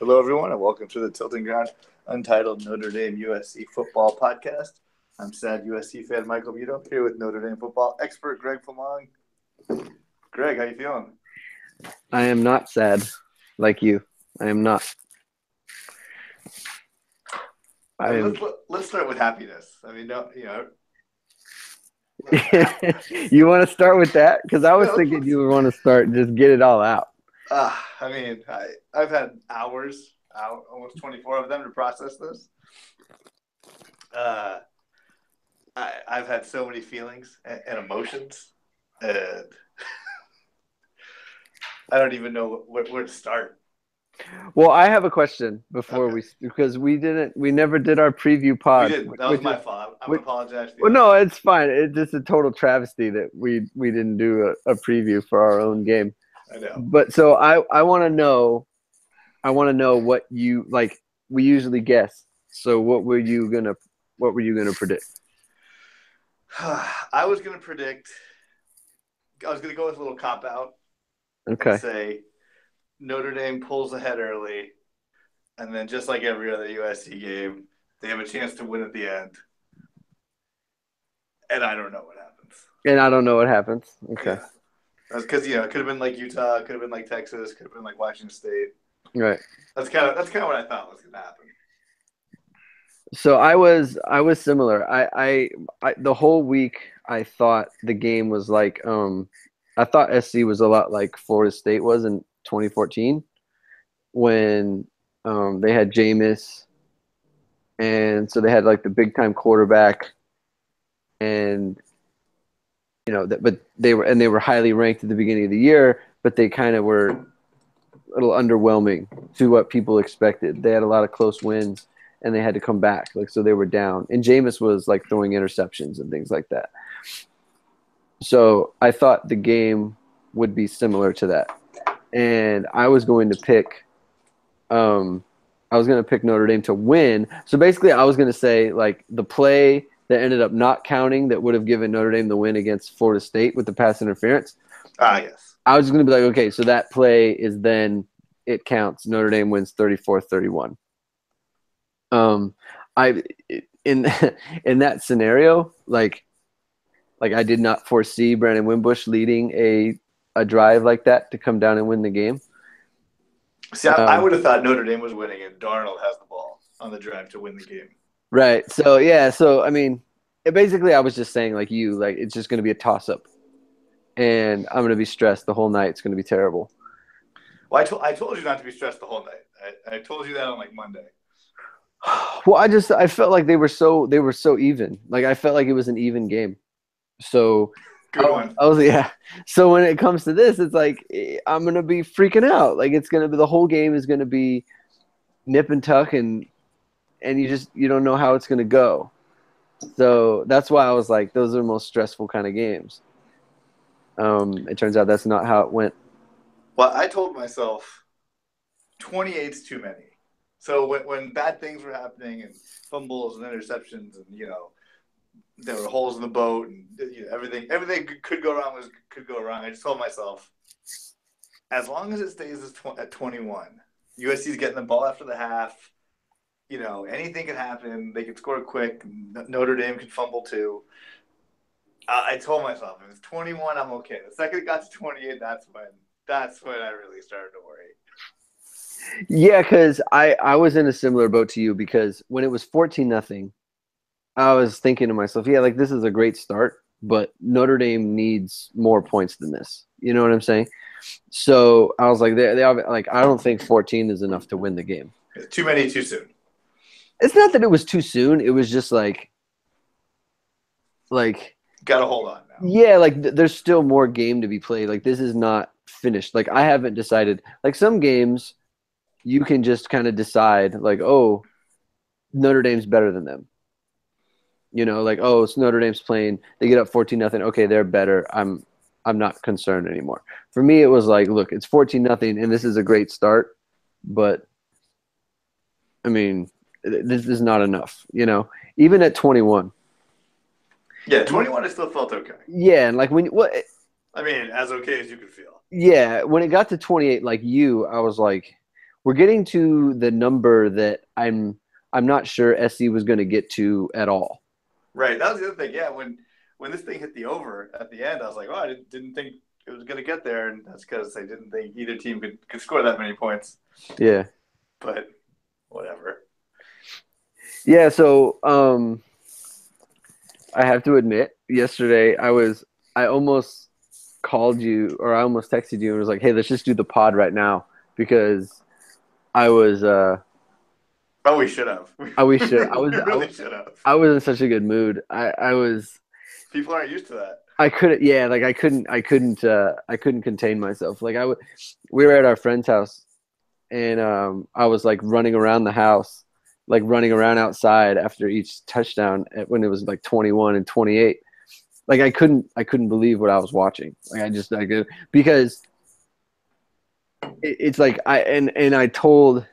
Hello, everyone, and welcome to the Tilting Ground Untitled Notre Dame USC Football Podcast. I'm sad USC fan Michael Muto here with Notre Dame football expert Greg Famong. Greg, how you feeling? I am not sad like you. I am not. Let's start with happiness. I mean, You want to start with that? Because I was no, thinking you would want to start and just get it all out. I've had hours, almost 24 of them to process this. I've had so many feelings and emotions, and I don't even know where to start. Well, I have a question before because we never did our preview pod. We didn't. That was my fault. I apologize. Well, no, it's fine. It's just a total travesty that we didn't do a preview for our own game. I know. But so I want to know what you like. We usually guess. So what were you gonna predict? I was gonna go with a little cop out. Okay. And say Notre Dame pulls ahead early, and then just like every other USC game, they have a chance to win at the end. And I don't know what happens. Okay. Yeah. That's because it could have been like Utah, could have been like Texas, could have been like Washington State. Right. That's kind of what I thought was going to happen. So I was similar. I the whole week I thought the game was like I thought SC was a lot like Florida State was in 2014 when they had Jameis, and so they had like the big time quarterback, and but they were highly ranked at the beginning of the year, but they kind of were a little underwhelming to what people expected. They had a lot of close wins, and they had to come back. So they were down. And Jameis was like throwing interceptions and things like that. So I thought the game would be similar to that. And I was going to pick Notre Dame to win. So basically I was going to say like the play that ended up not counting that would have given Notre Dame the win against Florida State with the pass interference. Yes. I was just going to be like, okay, so that play is then it counts. Notre Dame wins 34-31. In that scenario, like I did not foresee Brandon Wimbush leading a drive like that to come down and win the game. See, I would have thought Notre Dame was winning and Darnold has the ball on the drive to win the game. Right. So yeah. So I mean, basically, I was just saying like it's just going to be a toss up, and I'm going to be stressed the whole night. It's going to be terrible. Well, I told you not to be stressed the whole night. I told you that on like Monday. Well, I felt like they were so even. Like I felt like it was an even game. So good one. So when it comes to this, it's like I'm gonna be freaking out. Like it's gonna be the whole game is gonna be nip and tuck, and you don't know how it's gonna go. So that's why I was like, those are the most stressful kind of games. It turns out that's not how it went. Well, I told myself 28's too many. So when bad things were happening and fumbles and interceptions and there were holes in the boat and everything could go wrong could go wrong. I just told myself, as long as it stays at 21, USC's getting the ball after the half. Anything can happen. They can score quick. Notre Dame can fumble too. I told myself if it's 21, I'm okay. The second it got to 28, that's when I really started to worry. Yeah, because I was in a similar boat to you because when it was 14-0, I was thinking to myself, yeah, like this is a great start, but Notre Dame needs more points than this. You know what I'm saying? So I was like, they like I don't think 14 is enough to win the game. Too many, too soon. It's not that it was too soon. It was just like gotta hold on now. Yeah, like there's still more game to be played. Like this is not finished. Like I haven't decided. Like some games, you can just kind of decide, like, oh, Notre Dame's better than them. Like, oh, it's Notre Dame's playing. They get up 14-0. Okay, they're better. I'm not concerned anymore. For me, it was like, look, it's 14-0, and this is a great start, but I mean, this is not enough. Even at 21. Yeah, 21, I still felt okay. Yeah, and like as okay as you could feel. Yeah, when it got to 28, like I was like, we're getting to the number that I'm not sure SC was going to get to at all. Right. That was the other thing. Yeah. When this thing hit the over at the end, I was like, oh, I didn't think it was going to get there, and that's because I didn't think either team could score that many points. Yeah. But whatever. Yeah. So I have to admit, yesterday I almost called you or I almost texted you and was like, hey, let's just do the pod right now because I was Oh, we should have. we should We really should have. I was in such a good mood. I was People aren't used to that. I couldn't yeah, like I couldn't contain myself. Like we were at our friend's house and I was like running around the house, like running around outside after each touchdown when it was like 21 and 28. Like I couldn't believe what I was watching. Like I could because it's like I told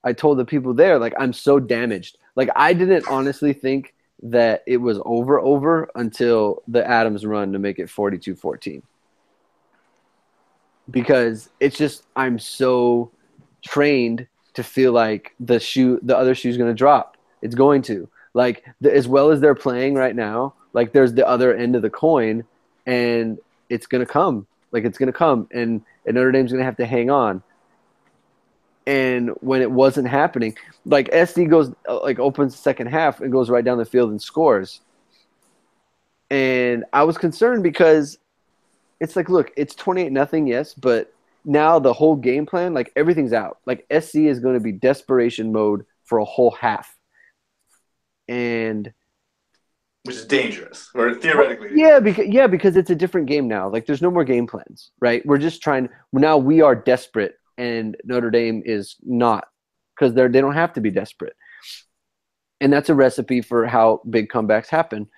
the people there like I'm so damaged. Like I didn't honestly think that it was over until the Adams run to make it 42-14. Because it's just I'm so trained to feel like the other shoe's going to drop. It's going to. Like as well as they're playing right now, like there's the other end of the coin and it's going to come. Like it's going to come and Notre Dame's going to have to hang on. And when it wasn't happening, like SD goes like opens the second half and goes right down the field and scores. And I was concerned because it's like, look, it's 28-0, yes, but now the whole game plan, like everything's out. Like SC is going to be desperation mode for a whole half. And which is dangerous, or theoretically. Because it's a different game now. Like there's no more game plans, right? We're just now we are desperate and Notre Dame is not because they don't have to be desperate. And that's a recipe for how big comebacks happen.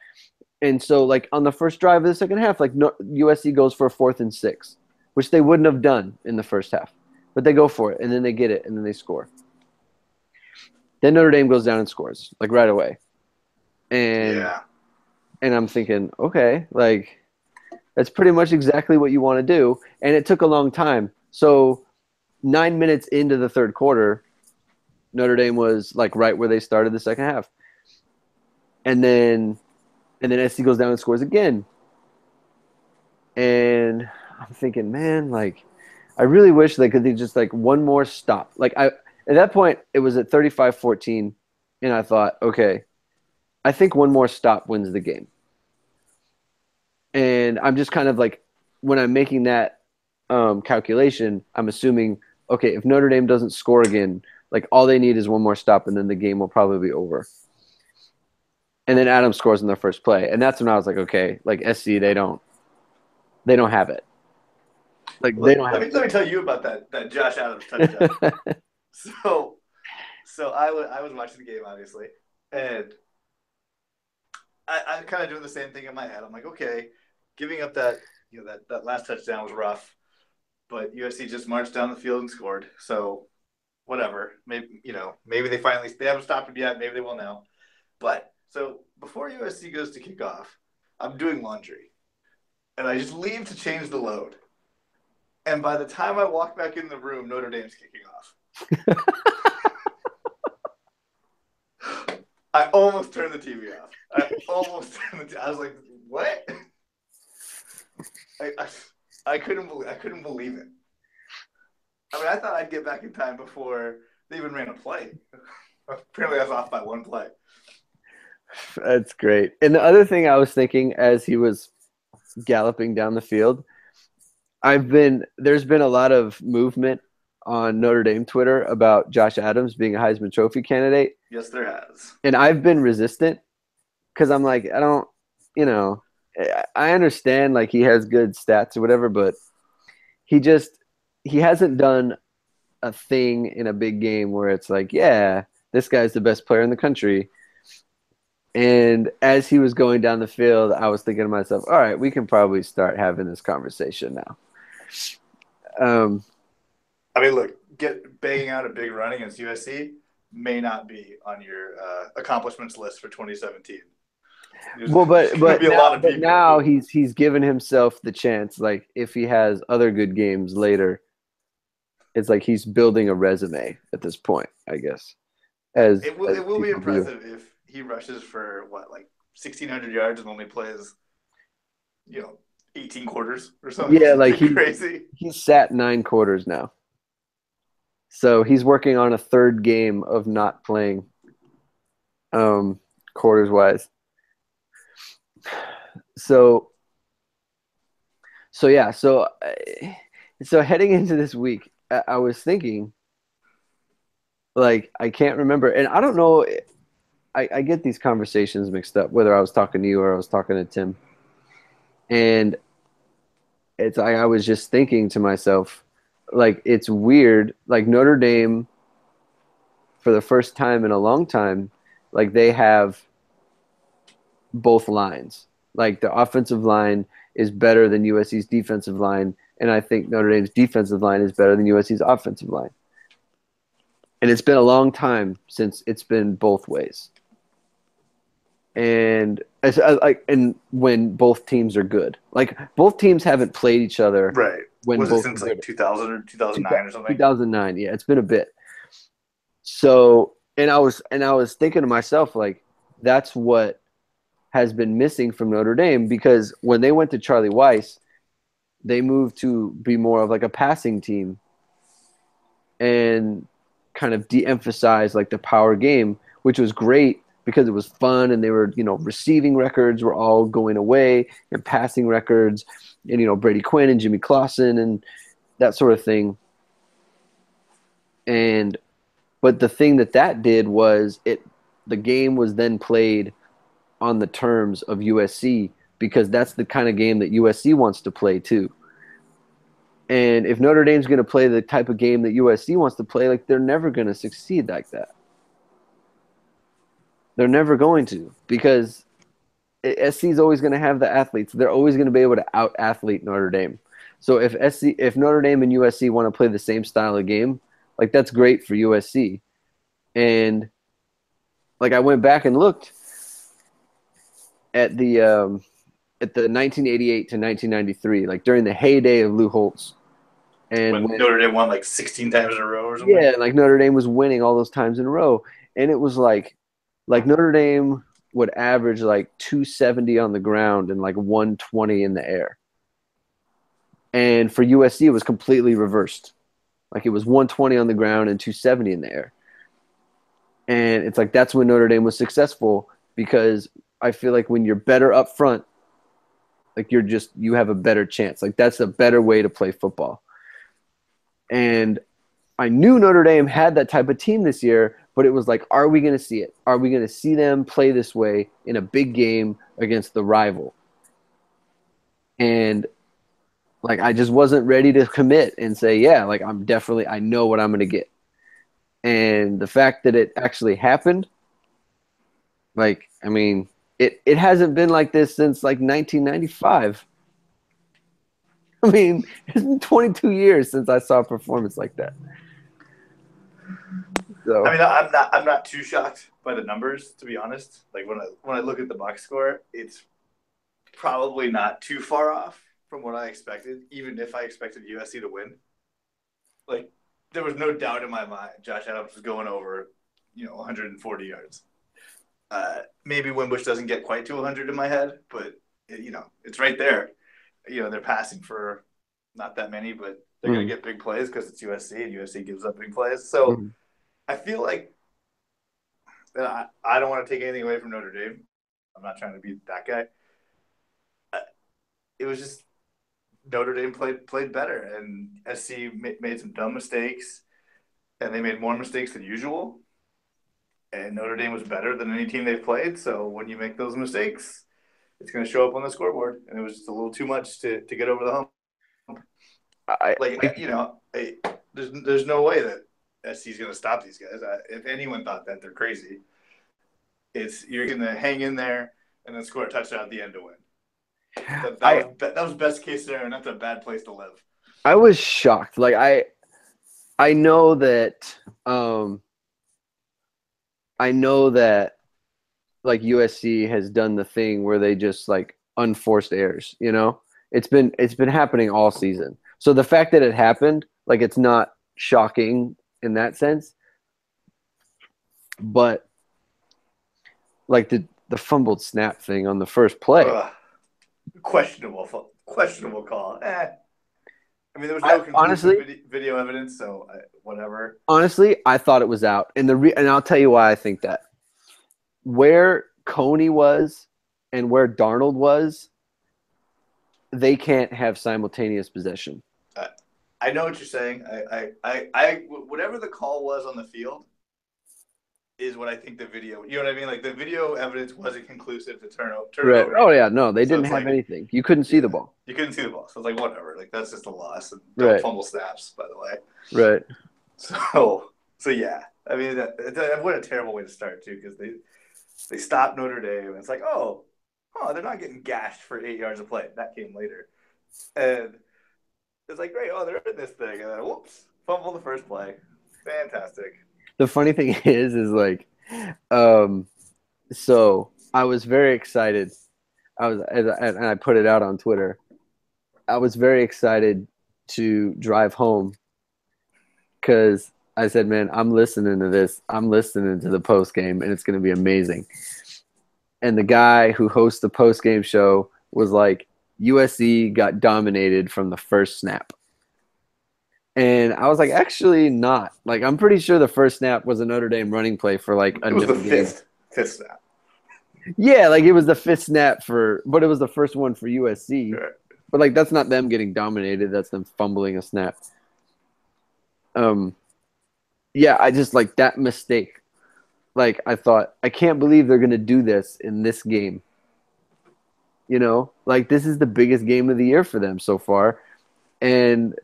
And so like on the first drive of the second half, like USC goes for a 4th and 6, which they wouldn't have done in the first half, but they go for it and then they get it and then they score. Then Notre Dame goes down and scores like right away. And I'm thinking, okay, like that's pretty much exactly what you want to do. And it took a long time. So 9 minutes into the third quarter, Notre Dame was like right where they started the second half. And then SC goes down and scores again. And I'm thinking, man, like I really wish they could just like one more stop. Like at that point it was at 35-14 and I thought, okay, I think one more stop wins the game. And I'm just kind of like, when I'm making that calculation, I'm assuming, okay, if Notre Dame doesn't score again, like all they need is one more stop and then the game will probably be over. And then Adams scores in their first play. And that's when I was like, okay, like SC, they don't have it. Like they don't have it. Let me tell you about that Josh Adams touchdown. So I was watching the game, obviously, and I'm kind of doing the same thing in my head. I'm like, okay, giving up that last touchdown was rough, but USC just marched down the field and scored. So whatever, maybe they haven't stopped him yet. Maybe they will now. But so before USC goes to kick off, I'm doing laundry, and I just leave to change the load. And by the time I walk back in the room, Notre Dame's kicking off. I almost turned the TV off. I was like, what? I couldn't believe it. I mean, I thought I'd get back in time before they even ran a play. Apparently, I was off by one play. That's great. And the other thing I was thinking as he was galloping down the field, there's been a lot of movement on Notre Dame Twitter about Josh Adams being a Heisman Trophy candidate. Yes, there has. And I've been resistant because I'm like, I don't, I understand like he has good stats or whatever, but he hasn't done a thing in a big game where it's like, yeah, this guy's the best player in the country. And as he was going down the field, I was thinking to myself, all right, we can probably start having this conversation now. I mean, look, banging out a big run against USC may not be on your accomplishments list for 2017. But now he's given himself the chance. Like if he has other good games later, it's like he's building a resume at this point, I guess, as It will be people do. impressive if he rushes for what, like 1,600 yards and only plays, 18 quarters or Yeah, like something crazy. he's sat 9 quarters now. So he's working on a third game of not playing um quarters wise. So yeah, so heading into this week, I was thinking like I can't remember, and I don't know. I get these conversations mixed up, whether I was talking to you or I was talking to Tim, and it's like I was just thinking to myself, like it's weird, like Notre Dame for the first time in a long time, like they have both lines. Like the offensive line is better than USC's defensive line, and I think Notre Dame's defensive line is better than USC's offensive line. And it's been a long time since it's been both ways. And it's like, and when both teams are good, like both teams haven't played each other Right. when Was it both since are like good. 2000 or 2009 or something? 2009, yeah, it's been a bit. So, and I was thinking to myself, like, that's what has been missing from Notre Dame because when they went to Charlie Weiss, they moved to be more of like a passing team and kind of de-emphasize like the power game, which was great because it was fun and they were, receiving records were all going away and passing records and, Brady Quinn and Jimmy Clausen and that sort of thing. And, but the thing that did was the game was then played on the terms of USC because that's the kind of game that USC wants to play too. And if Notre Dame's going to play the type of game that USC wants to play, like they're never going to succeed like that. They're never going to because SC is always going to have the athletes. They're always going to be able to out athlete Notre Dame. So if Notre Dame and USC want to play the same style of game, like that's great for USC. And like I went back and looked at the 1988 to 1993, like during the heyday of Lou Holtz. And When when Notre Dame won like 16 times in a row or something? yeah, like Notre Dame was winning all those times in a row, and it was like Notre Dame would average like 270 on the ground and like 120 in the air. And for USC, it was completely reversed. Like it was 120 on the ground and 270 in the air. And it's like that's when Notre Dame was successful because I feel like when you're better up front, like you have a better chance. Like that's a better way to play football. And I knew Notre Dame had that type of team this year, but it was like, are we going to see it? Are we going to see them play this way in a big game against the rival? And like, I just wasn't ready to commit and say, yeah, like I know what I'm going to get. And the fact that it actually happened, like, I mean, it hasn't been like this since like 1995. I mean, it's been 22 years since I saw a performance like that. So, I mean, I'm not too shocked by the numbers, to be honest. Like when I look at the box score, it's probably not too far off from what I expected, even if I expected USC to win. Like there was no doubt in my mind Josh Adams was going over, 140 yards. Maybe Wimbush doesn't get quite to 100 in my head, but it's right there. They're passing for not that many, but they're going to get big plays because it's USC and USC gives up big plays. So I feel like I don't want to take anything away from Notre Dame. I'm not trying to be that guy. It was just Notre Dame played better, and SC made some dumb mistakes, and they made more mistakes than usual. And Notre Dame was better than any team they've played. So when you make those mistakes, it's going to show up on the scoreboard. And it was just a little too much to get over the hump. I, There's no way that SC is going to stop these guys. If anyone thought that, they're crazy. You're going to hang in there and then score a touchdown at the end to win. That was best case scenario, and that's a bad place to live. I was shocked. Like I know that like USC has done the thing where they just like unforced errors, It's been happening all season. So the fact that it happened, like it's not shocking in that sense. But like the fumbled snap thing on the first play. Ugh, questionable call. I mean, there was I no conclusive honestly, video evidence, so whatever. honestly, I thought it was out, and and I'll tell you why I think that. Where Coney was and where Darnold was, they can't have simultaneous possession. I, I know what you're saying. Whatever the call was on the field is what I think the video. You know what I mean? Like the video evidence wasn't conclusive to turn it Right. over. Oh yeah, no, they So didn't it's have like, anything. You couldn't see yeah, the ball. you couldn't see the ball. So it's like whatever. Like that's just a loss. And don't Right. fumble snaps, by the way. Right. So yeah. I mean, what a terrible way to start too, because they stopped Notre Dame. It's like, they're not getting gashed for 8 yards of play. That came later, and it's like, great, they're in this thing, and then whoops, fumble the first play. Fantastic. The funny thing is like, um, so I was very excited. And I put it out on Twitter. I was very excited to drive home because I said, man, I'm listening to this. I'm listening to the post game, and it's going to be amazing. And the guy who hosts the post game show was like, USC got dominated from the first snap. And I was like, actually, not. Like, I'm pretty sure the first snap was a Notre Dame running play for like a It was no the game. fifth snap. Yeah, like it was the fifth snap but it was the first one for USC. Sure. But like, that's not them getting dominated. That's them fumbling a snap. Yeah, I just like that mistake. Like, I thought, I can't believe they're gonna do this in this game. You know, like this is the biggest game of the year for them so far, and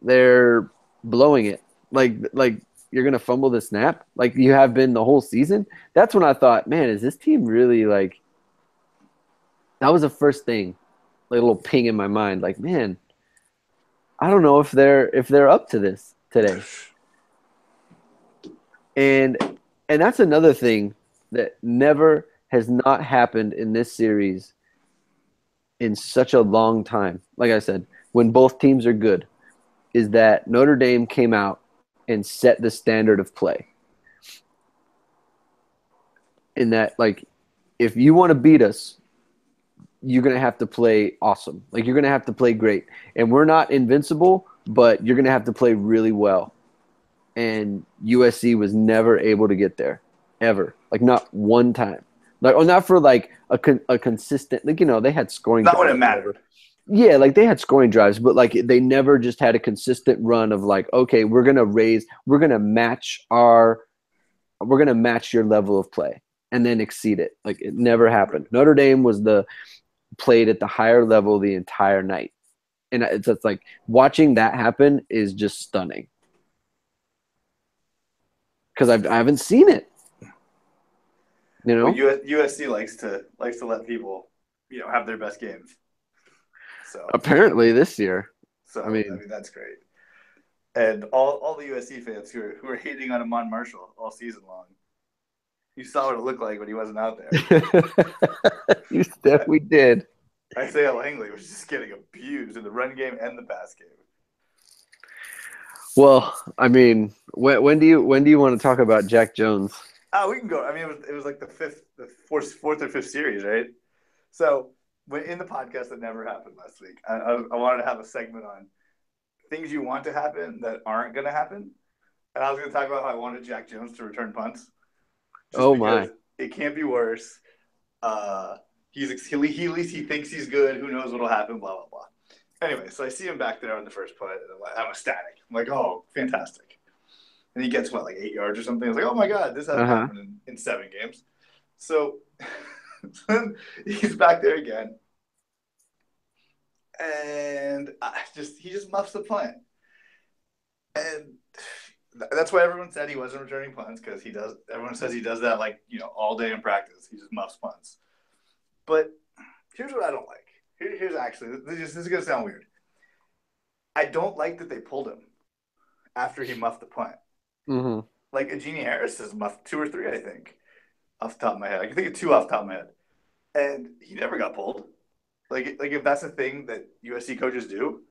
they're blowing it. Like you're gonna fumble the snap like you have been the whole season. That's when I thought, man, is this team really like? That was the first thing, like a little ping in my mind. Like, man, I don't know if they're up to this today. And that's another thing that never has not happened in this series in such a long time. Like I said, when both teams are good, is that Notre Dame came out and set the standard of play. In that, like, if you want to beat us, you're going to have to play awesome. Like, you're going to have to play great. And we're not invincible, but you're going to have to play really well. And USC was never able to get there, ever. Like, not one time. Like, or not for, like, a consistent – like, you know, they had scoring Not when it mattered. Yeah, like they had scoring drives, but like they never just had a consistent run of like, okay, we're gonna match your level of play and then exceed it. Like it never happened. Notre Dame played at the higher level the entire night, and it's like watching that happen is just stunning because I haven't seen it. You know, well, USC likes to let people, have their best games. So apparently this year. So I mean that's great. And all the USC fans who are hating on Amon Marshall all season long, you saw what it looked like when he wasn't out there. We did. Isaiah Langley was just getting abused in the run game and the pass game. Well, I mean, when do you want to talk about Jack Jones? We can go. I mean, it was like the fourth or fifth series, right? So in the podcast that never happened last week, I wanted to have a segment on things you want to happen that aren't going to happen. And I was going to talk about how I wanted Jack Jones to return punts. Oh, my. It can't be worse. He at least he thinks he's good. Who knows what'll happen, blah, blah, blah. Anyway, so I see him back there on the first punt, and I'm ecstatic. I'm like, oh, fantastic. And he gets, like 8 yards or something. I was like, oh, my God, this hasn't happened in 7 games. So he's back there again. And he just muffs the punt. And that's why everyone said he wasn't returning punts, because everyone says he does that all day in practice. He just muffs punts. But here's what I don't like. Here's actually, this is going to sound weird. I don't like that they pulled him after he muffed the punt. Mm-hmm. Like Ajini Harris has muffed 2 or 3, I think, off the top of my head. I can think of 2 off the top of my head. And he never got pulled. Like if that's a thing that USC coaches do,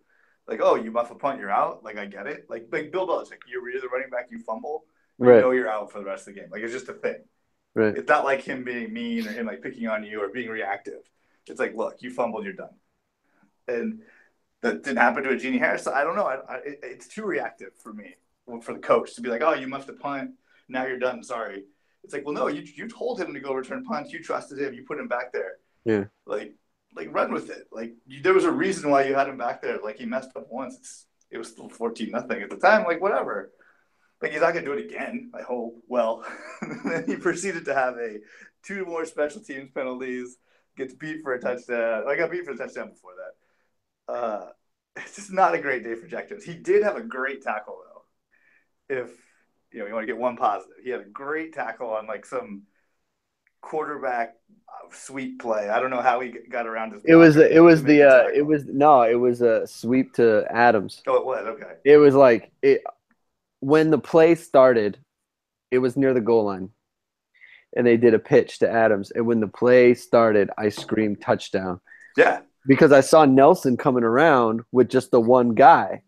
Like, oh, you muff a punt, you're out. Like, I get it. Like Bill Belichick, you're the running back, you fumble, you Right. know you're out for the rest of the game. Like, it's just a thing. Right. It's not like him being mean or him like picking on you or being reactive. It's like, look, you fumbled, you're done. And that didn't happen to a Genie Harris. So I don't know. It's too reactive for me, for the coach to be like, oh, you muffed a punt, now you're done. Sorry. It's like, well, no, you told him to go return punts. You trusted him. You put him back there. Yeah. Like run with it. Like there was a reason why you had him back there. Like he messed up once. It was still 14-0 at the time. Like whatever. Like he's not gonna do it again. I hope. Well, then he proceeded to have two more special teams penalties. Gets beat for a touchdown. I got beat for a touchdown before that. It's just not a great day for Jack Jones. He did have a great tackle though. If you want to get one positive, he had a great tackle on like some quarterback sweep play. I don't know how he got around his. It was a sweep to Adams. Oh, it was okay. It was like when the play started, it was near the goal line, and they did a pitch to Adams. And when the play started, I screamed touchdown. Yeah, because I saw Nelson coming around with just the one guy,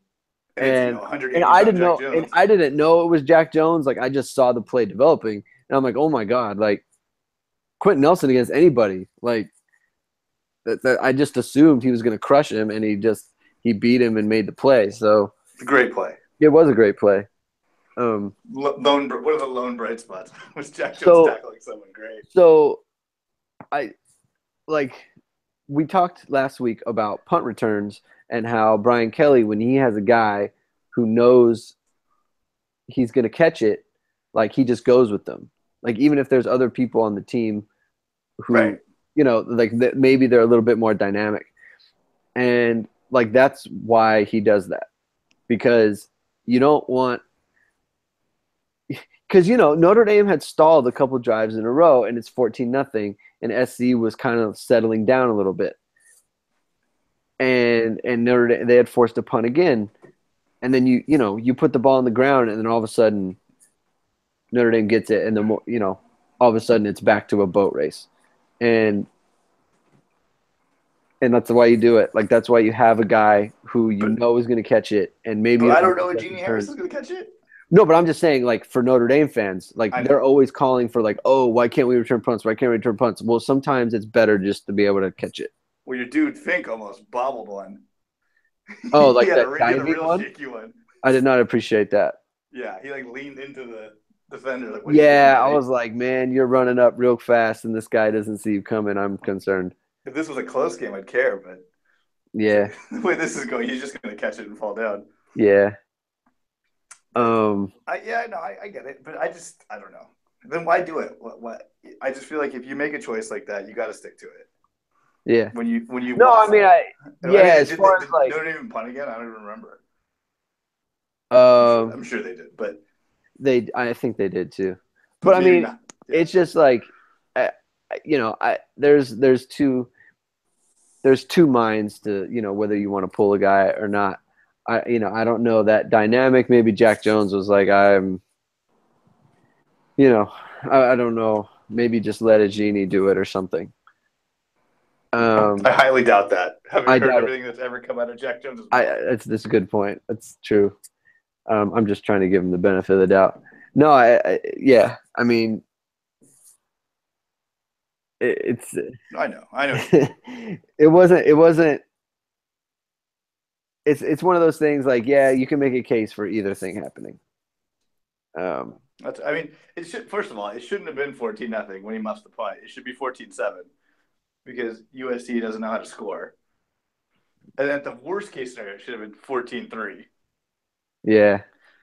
and I didn't know, and I didn't know it was Jack Jones. Like I just saw the play developing, and I'm like, oh my god, like Quentin Nelson against anybody, like that I just assumed he was going to crush him, and he beat him and made the play. So it's a great play. It was a great play. What are the lone bright spots? Was Jack Jones tackling someone great? So we talked last week about punt returns and how Brian Kelly, when he has a guy who knows he's going to catch it, like he just goes with them. Like even if there's other people on the team who, right. Like maybe they're a little bit more dynamic. And like that's why he does that. Because you don't want – because, Notre Dame had stalled a couple drives in a row, and it's 14-0, and SC was kind of settling down a little bit. And Notre Dame, they had forced a punt again. And then you put the ball on the ground, and then all of a sudden Notre Dame gets it, and then all of a sudden it's back to a boat race. And that's why you do it. Like that's why you have a guy who is going to catch it, and maybe. But I don't know if Genie Harris is going to catch it. No, but I'm just saying, like for Notre Dame fans, like they're always calling for, like, oh, why can't we return punts? Why can't we return punts? Well, sometimes it's better just to be able to catch it. Well, your dude Fink almost bobbled one. Oh, like that diving one? I did not appreciate that. Yeah, he like leaned into the defender. Like, I was like, man, you're running up real fast, and this guy doesn't see you coming. I'm concerned. If this was a close game, I'd care, but yeah, the way this is going, he's just going to catch it and fall down. Yeah. I get it, but I don't know. Then why do it? What? I just feel like if you make a choice like that, you got to stick to it. Yeah. When you. No, I mean, as far as like. They don't even punt again. I don't even remember. I'm sure they did, but. I think they did too, but I mean, it's just like, there's two minds to whether you want to pull a guy or not. I don't know that dynamic. Maybe Jack Jones was like, I don't know. Maybe just let a Genie do it or something. I highly doubt that. Having heard everything that's ever come out of Jack Jones' mouth. That's a good point. That's true. I'm just trying to give him the benefit of the doubt. No, I mean, it's. I know. It wasn't. It's one of those things like, yeah, you can make a case for either thing happening. It should. First of all, it shouldn't have been 14-0 when he muffs the punt. It should be 14-7 because USC doesn't know how to score. And at the worst case scenario, it should have been 14-3. Yeah.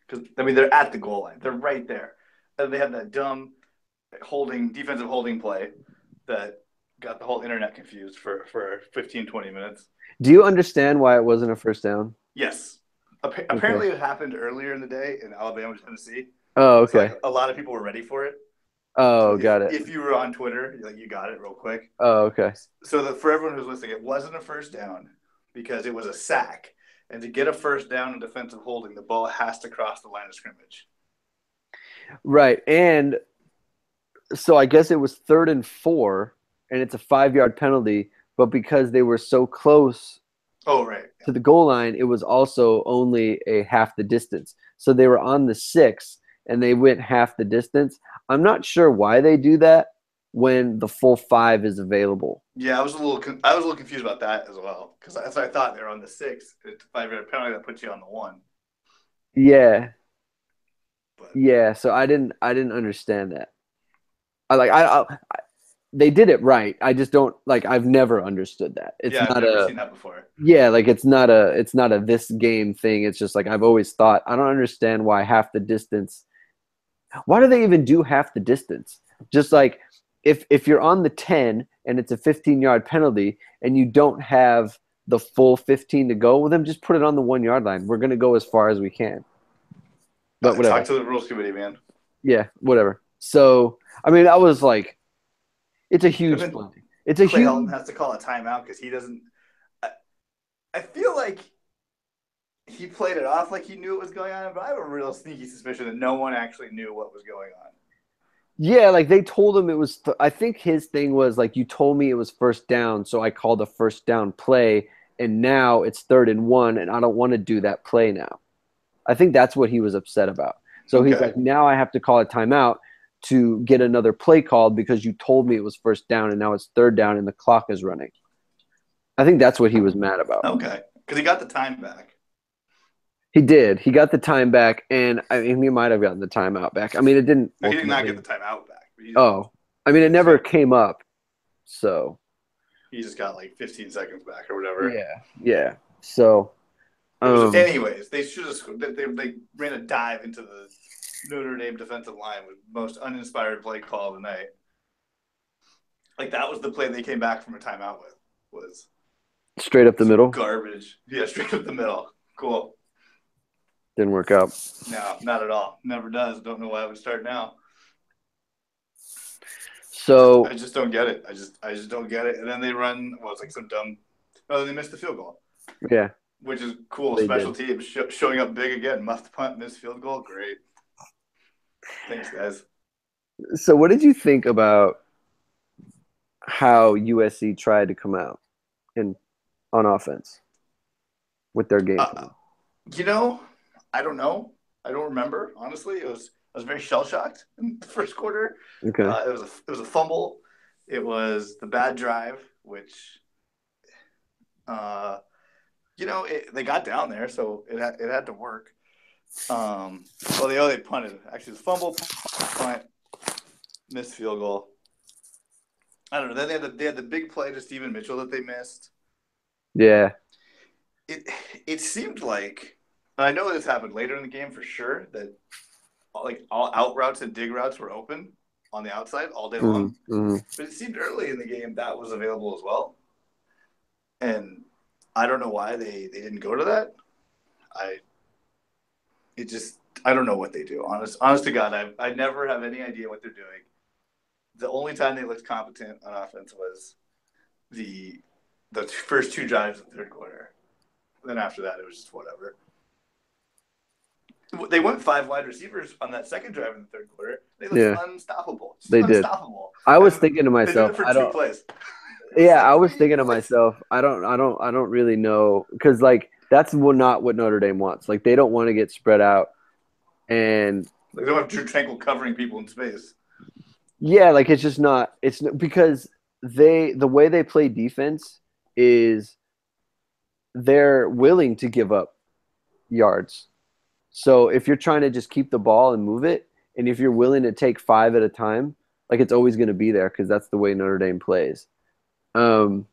Because they're at the goal line. They're right there. And they have that dumb defensive holding play that got the whole internet confused for 15, 20 minutes. Do you understand why it wasn't a first down? Yes. Apparently it happened earlier in the day in Alabama, Tennessee. Oh, okay. So, like, a lot of people were ready for it. Oh, so got it. If you were on Twitter, you got it real quick. Oh, okay. So for everyone who's listening, it wasn't a first down because it was a sack. And to get a first down in defensive holding, the ball has to cross the line of scrimmage. Right. And so I guess it was 3rd and 4, and it's a 5-yard penalty. But because they were so close Oh, right. to the goal line, it was also only a half the distance. So they were on the 6 and they went half the distance. I'm not sure why they do that when the full 5 is available. Yeah, I was a little confused about that as well because that's what I thought. They were on the 6. It's a 5-yard penalty that puts you on the 1. Yeah. But Yeah, so I didn't understand that. I they did it right. I just don't like I've never understood that. It's yeah, I've not never a seen that before. yeah, like it's not a this game thing. It's just like I've always thought I don't understand why half the distance. Why do they even do half the distance? Just like if you're on the 10 and it's a 15-yard penalty and you don't have the full 15 to go, well then just put it on the 1 yard line. We're gonna go as far as we can. But Talk whatever. to the rules committee, man. Yeah, whatever. So I mean, I was like, it's a And huge then play. It's a Clay Helton huge. has to call a timeout because he doesn't. I feel like he played it off like he knew what was going on, but I have a real sneaky suspicion that no one actually knew what was going on. Yeah, like they told him it was. I think his thing was like, you told me it was first down, so I called a first down play, and now it's 3rd and 1, and I don't want to do that play now. I think that's what he was upset about. So he's Okay. like, now I have to call a timeout to get another play called because you told me it was first down, and now it's 3rd down, and the clock is running. I think that's what he was mad about. Okay. Because he got the time back. He did. He got the time back, and I mean, he might have gotten the timeout back. I mean, it didn't No, he did not get ultimately. the timeout back. But Oh, I mean, it never came up. So he just got like 15 seconds back or whatever. yeah, yeah. So It was, anyways. They should have. They ran a dive into the Notre Dame defensive line with most uninspired play call of the night. Like that was the play they came back from a timeout with. Was straight up the middle garbage. Yeah, straight up the middle. Cool. didn't work out. No, not at all. Never does. Don't know why it would start now. So I just don't get it. I just don't get it. And then they run. Well, it's like some dumb. Oh, they missed the field goal. yeah, Which is cool. they Special did. teams showing up big again. Muffed punt, missed field goal. Great. Thanks, guys. So what did you think about how USC tried to come out in on offense with their game Uh, plan? you know, I don't know. I don't remember. Honestly, I was very shell shocked in the first quarter. Okay. It was a fumble. It was the bad drive, which uh, they got down there, so it had to work. Well, they punted. Actually, the fumble, punt, missed field goal. I don't know. Then they had the big play to Stephen Mitchell that they missed. Yeah. It seemed like, and I know this happened later in the game for sure, that like all out routes and dig routes were open on the outside all day long. Mm-hmm. But it seemed early in the game that was available as well. And I don't know why they didn't go to that. I it just I don't know what they do. Honest to God, I never have any idea what they're doing. The only time they looked competent on offense was the first 2 drives of the third quarter. Then after that, it was just whatever. They went 5 wide receivers on that second drive in the third quarter. They looked Yeah, unstoppable. Just they did. unstoppable. I was And thinking to they did myself, it for I 2 don't. plays. Yeah, Like I was 3 thinking to plays. myself, I don't really know because like that's not what Notre Dame wants. Like they don't want to get spread out, and Like they don't have Drew Tranquil covering people in space. yeah, like it's just not. Because the way they play defense is they're willing to give up yards. So if you're trying to just keep the ball and move it, and if you're willing to take 5 at a time, like it's always going to be there because that's the way Notre Dame plays. Um,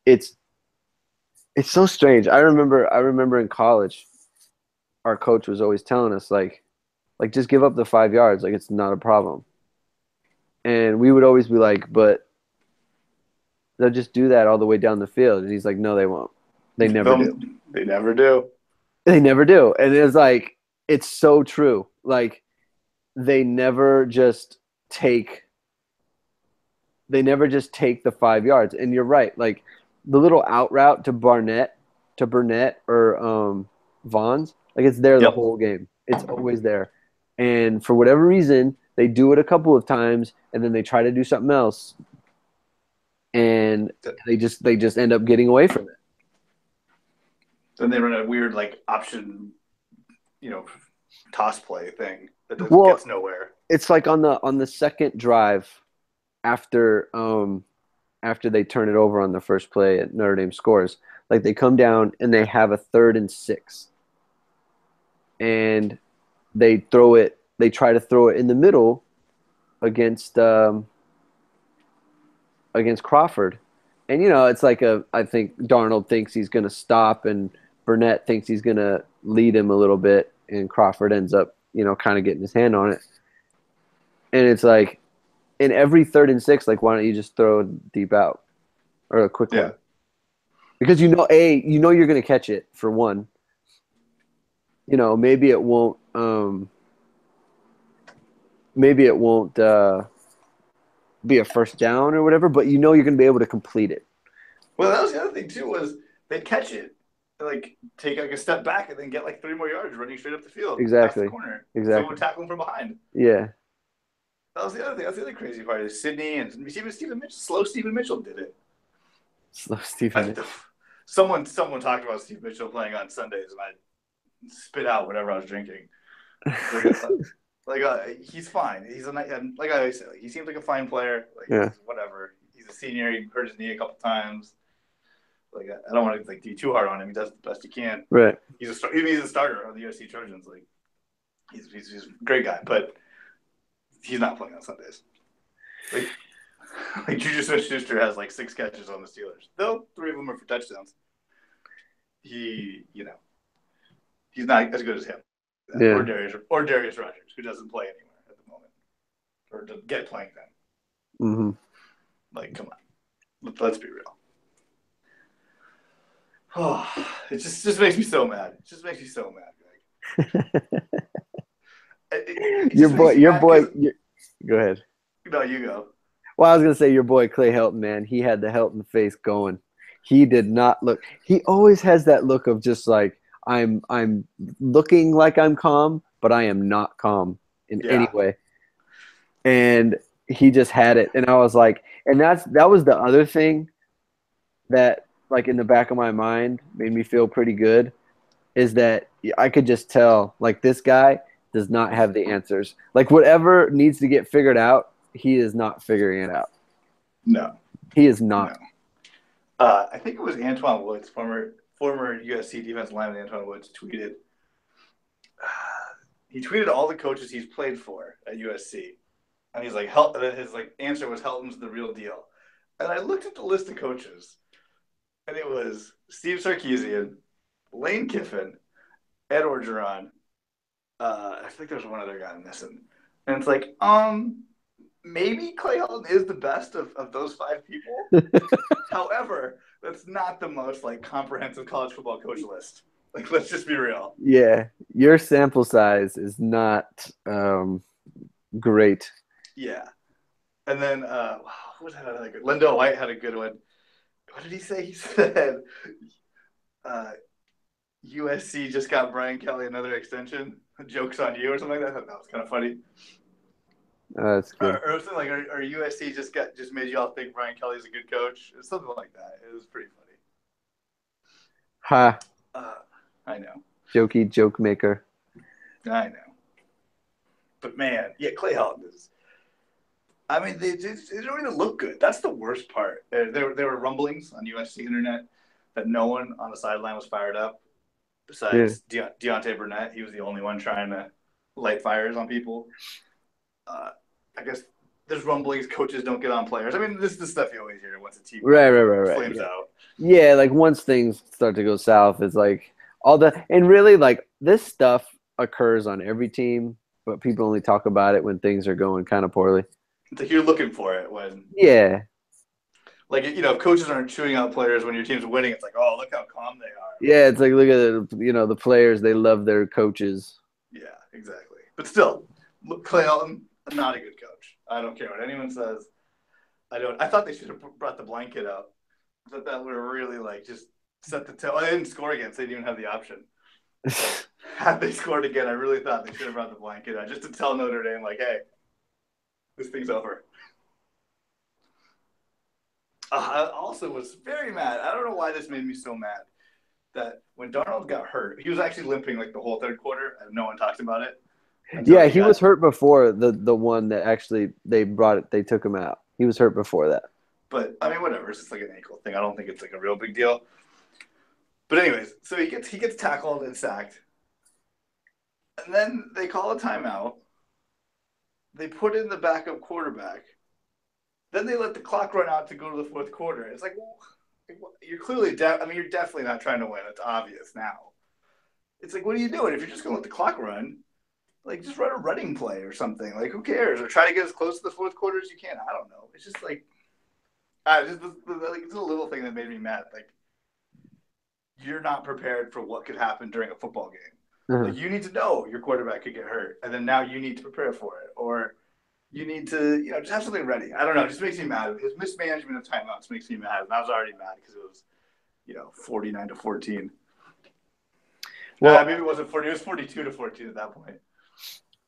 it's it's so strange. I remember in college, our coach was always telling us like just give up the 5 yards, like it's not a problem. And we would always be like, but they'll just do that all the way down the field. And he's like, no, they won't. They never do. They never do. They never do. And it's like it's so true. Like they never just take they never just take the 5 yards. And you're right. Like the little out route to Burnett or Vaughn's, like it's there the Yep. whole game. It's always there. And for whatever reason, they do it a couple of times and then they try to do something else and they just end up getting away from it. Then they run a weird like option, you know, toss play thing that Well, gets nowhere. it's like on the second drive after after they turn it over on the first play at Notre Dame scores, like they come down and they have a 3rd and 6, and they try to throw it in the middle against against Crawford. And it's like I think Darnold thinks he's going to stop, and Burnett thinks he's going to lead him a little bit, and Crawford ends up, kind of getting his hand on it. And it's like in every 3rd and 6, like why don't you just throw deep out or a quick Yeah. one? Because you're going to catch it for one. Maybe it won't be a first down or whatever, but you're going to be able to complete it. Well, that was the other thing too, was they'd catch it, like take like a step back and then get like 3 more yards running straight up the field past the Exactly. corner. Someone Exactly. would tackle him from behind. Yeah. That was the other thing. That's the other crazy part is Sydney and even Stephen Mitchell. Slow Stephen Mitchell did it. Slow Stephen. Someone talked about Steve Mitchell playing on Sundays, and I spit out whatever I was drinking. He's fine. He's like I always say, he seems like a fine player. Like Yeah. whatever. He's a senior. He hurt his knee a couple times. Like I don't want to be too hard on him. He does the best he can. Right. He's a starter on the USC Trojans. Like he's a great guy, but he's not playing on Sundays. Like Juju Smith-Schuster has like 6 catches on the Steelers, though 3 of them are for touchdowns. He's not as good as him. Yeah. Or Darius Rogers, who doesn't play anywhere at the moment, or to get playing time. Mm-hmm. Like, come on, let's be real. Oh, it just makes me so mad. It just makes me so mad, Greg. Your boy. Go ahead. No, you go. Well, I was gonna say your boy Clay Helton, man. He had the Helton face going. He did not look. He always has that look of just like I'm looking like I'm calm, but I am not calm in any way. And he just had it, and I was like, and that was the other thing that, like, in the back of my mind made me feel pretty good, is that I could just tell, like, this guy does not have the answers. Like, whatever needs to get figured out, he is not figuring it out. No, he is not. No. I think it was Antoine Woods, former USC defensive lineman Antoine Woods, tweeted. He tweeted all the coaches he's played for at USC, and he's like, his answer was Helton's the real deal. And I looked at the list of coaches, and it was Steve Sarkisian, Lane Kiffin, Ed Orgeron. I think there's one other guy I'm missing, and it's like, maybe Clay Helton is the best of those 5 people. However, that's not the most like comprehensive college football coach list. Like, let's just be real. Yeah, your sample size is not great. Yeah, and then what had another good? Lindell White had a good one. What did he say? He said USC just got Brian Kelly another extension. Joke's on you, or something like that. I thought that was kind of funny. That's good. Or something like, or USC just made you all think Brian Kelly's a good coach, or something like that. It was pretty funny. Ha. I know. Jokey joke maker. I know. But man, yeah, Clay Helton is. I mean, they don't even look good. That's the worst part. There were rumblings on USC internet that no one on the sideline was fired up besides Deontay Burnett. He was the only one trying to light fires on people. I guess there's rumblings coaches don't get on players. I mean, this is the stuff you always hear once a team flames out. Yeah, like once things start to go south, it's like and really, like, this stuff occurs on every team, but people only talk about it when things are going kind of poorly. It's like you're looking for it when. Yeah. Like, if coaches aren't chewing out players when your team's winning, it's like, oh, look how calm they are. Yeah, it's like, look at the players, they love their coaches. Yeah, exactly. But still, Clay Helton, not a good coach. I don't care what anyone says. I thought they should have brought the blanket out. I thought that would have really, like, just set the tone. They didn't score again, so they didn't even have the option. Had they scored again, I really thought they should have brought the blanket out just to tell Notre Dame, like, hey, this thing's over. I also was very mad. I don't know why this made me so mad. that when Darnold got hurt, he was actually limping like the whole third quarter, and no one talked about it until Yeah, he he was got. hurt before the one that actually they took him out. He was hurt before that. But I mean, whatever. It's just like an ankle thing. I don't think it's like a real big deal. But anyways, so he gets tackled and sacked, and then they call a timeout. They put in the backup quarterback. Then they let the clock run out to go to the fourth quarter. It's like, well, you're clearly, I mean, you're definitely not trying to win. It's obvious now. It's like, what are you doing? If you're just going to let the clock run, like just run a running play or something. Like, who cares? Or try to get as close to the fourth quarter as you can. I don't know. It's just like, it's a little thing that made me mad. Like, you're not prepared for what could happen during a football game. Uh-huh. Like, you need to know your quarterback could get hurt, and then now you need to prepare for it, or you need to, just have something ready. I don't know. It just makes me mad. His mismanagement of timeouts makes me mad, and I was already mad because it was, 49-14. Well, Maybe it wasn't 40. It was 42-14 at that point.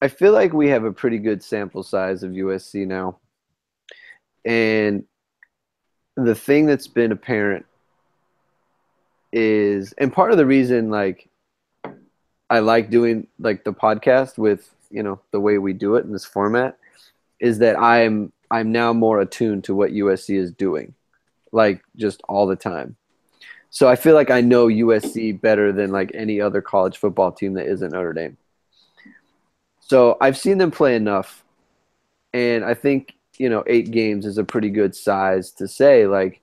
I feel like we have a pretty good sample size of USC now. And the thing that's been apparent is, and part of the reason like I like doing like the podcast with, the way we do it in this format is that I'm now more attuned to what USC is doing, like just all the time. So I feel like I know USC better than like any other college football team that isn't Notre Dame. So I've seen them play enough, and I think 8 games is a pretty good size to say like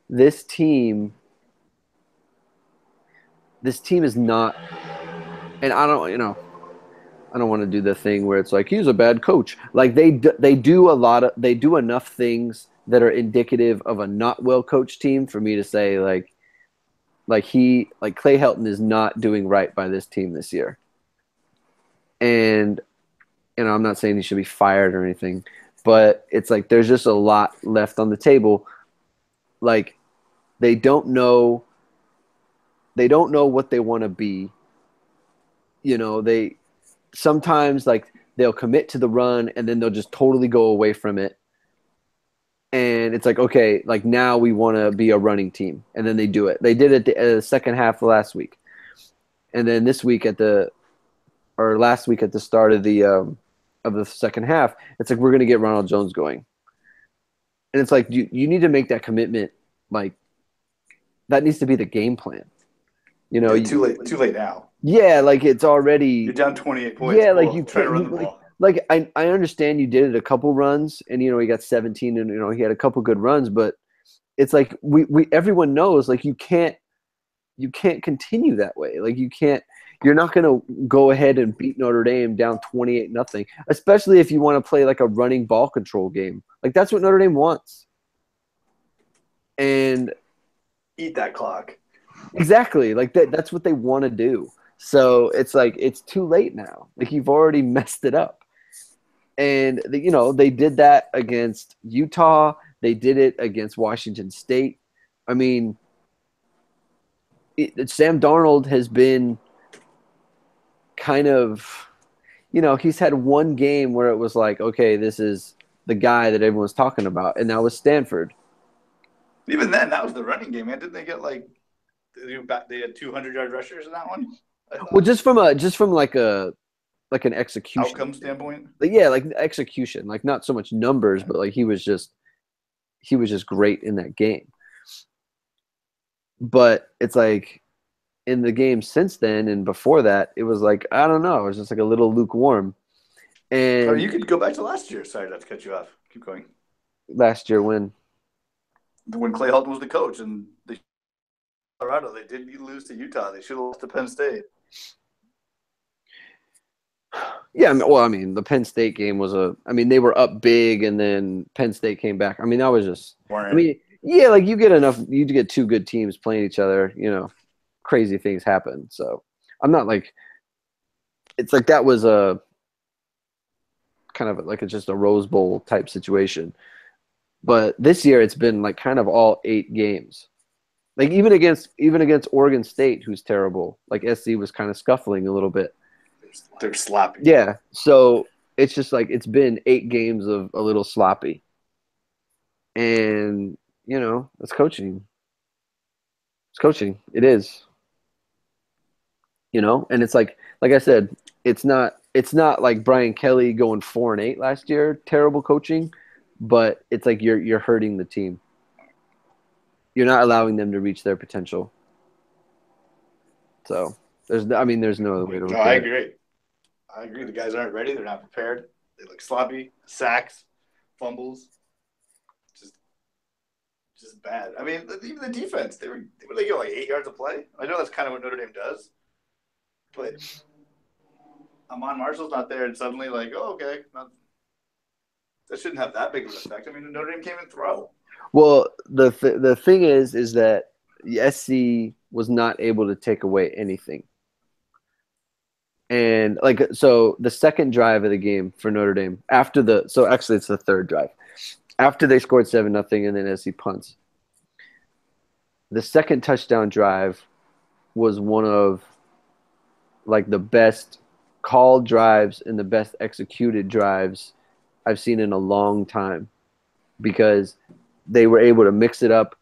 this team is not, and I don't want to do the thing where it's like he's a bad coach. Like they do enough things that are indicative of a not well coached team for me to say like Clay Helton is not doing right by this team this year. And I'm not saying he should be fired or anything, but it's like there's just a lot left on the table. Like they don't know what they want to be. They sometimes like they'll commit to the run and then they'll just totally go away from it. And it's like, okay, like now we want to be a running team. And then they do it. They did it the second half of last week. And then this week last week at the start of the second half, it's like, we're going to get Ronald Jones going. And it's like, you need to make that commitment. Like that needs to be the game plan. Too late now. Yeah, like it's already you're down 28 points. Yeah, cool. like you try to can't. run the ball. Like I understand you did it a couple runs, and he got 17, and he had a couple good runs, but it's like we everyone knows like you can't continue that way. Like you're not going to go ahead and beat Notre Dame down 28-0, especially if you want to play like a running ball control game. Like that's what Notre Dame wants. And eat that clock. Exactly. Like that's what they want to do. So it's like it's too late now. Like you've already messed it up. And they did that against Utah. They did it against Washington State. I mean, Sam Darnold has been kind of, he's had one game where it was like, okay, this is the guy that everyone's talking about, and that was Stanford. Even then, that was the running game, man. Didn't they get like they had 200-yard rushers in that one? Well, just from like an execution outcome standpoint. Like, yeah, like execution, like not so much numbers, but like he was just great in that game. But it's like in the game since then and before that, it was like, I don't know, it was just like a little lukewarm. And you could go back to last year. Sorry not to cut you off. Keep going. Last year when Clay Helton was the coach and Colorado, they did lose to Utah. They should have lost to Penn State. Yeah, the Penn State game was they were up big and then Penn State came back. I mean, that was just yeah, like you get two good teams playing each other, crazy things happen. So I'm not like, it's like that was a kind of like just a Rose Bowl type situation. But this year it's been like kind of all 8 games. Like even against Oregon State, who's terrible, like SC was kind of scuffling a little bit. They're sloppy. Yeah. So it's just like it's been 8 games of a little sloppy. And, it's coaching. It's coaching. It is. And it's like I said, it's not like Brian Kelly going 4-8 last year, terrible coaching, but it's like you're hurting the team. You're not allowing them to reach their potential. So there's no other way to No, look I at it. agree. I agree. The guys aren't ready. They're not prepared. They look sloppy. Sacks, fumbles, just just bad. I mean, even the defense. They get like 8 yards of play. I know that's kind of what Notre Dame does, but Amon Marshall's not there, and suddenly like, oh okay, that shouldn't have that big of an effect. I mean, Notre Dame can't even throw. Well, the thing is that SC was not able to take away anything. And like so the second drive of the game for Notre Dame actually it's the third drive. After they scored 7-0 and then SC punts. The second touchdown drive was one of like the best called drives and the best executed drives I've seen in a long time because they were able to mix it up.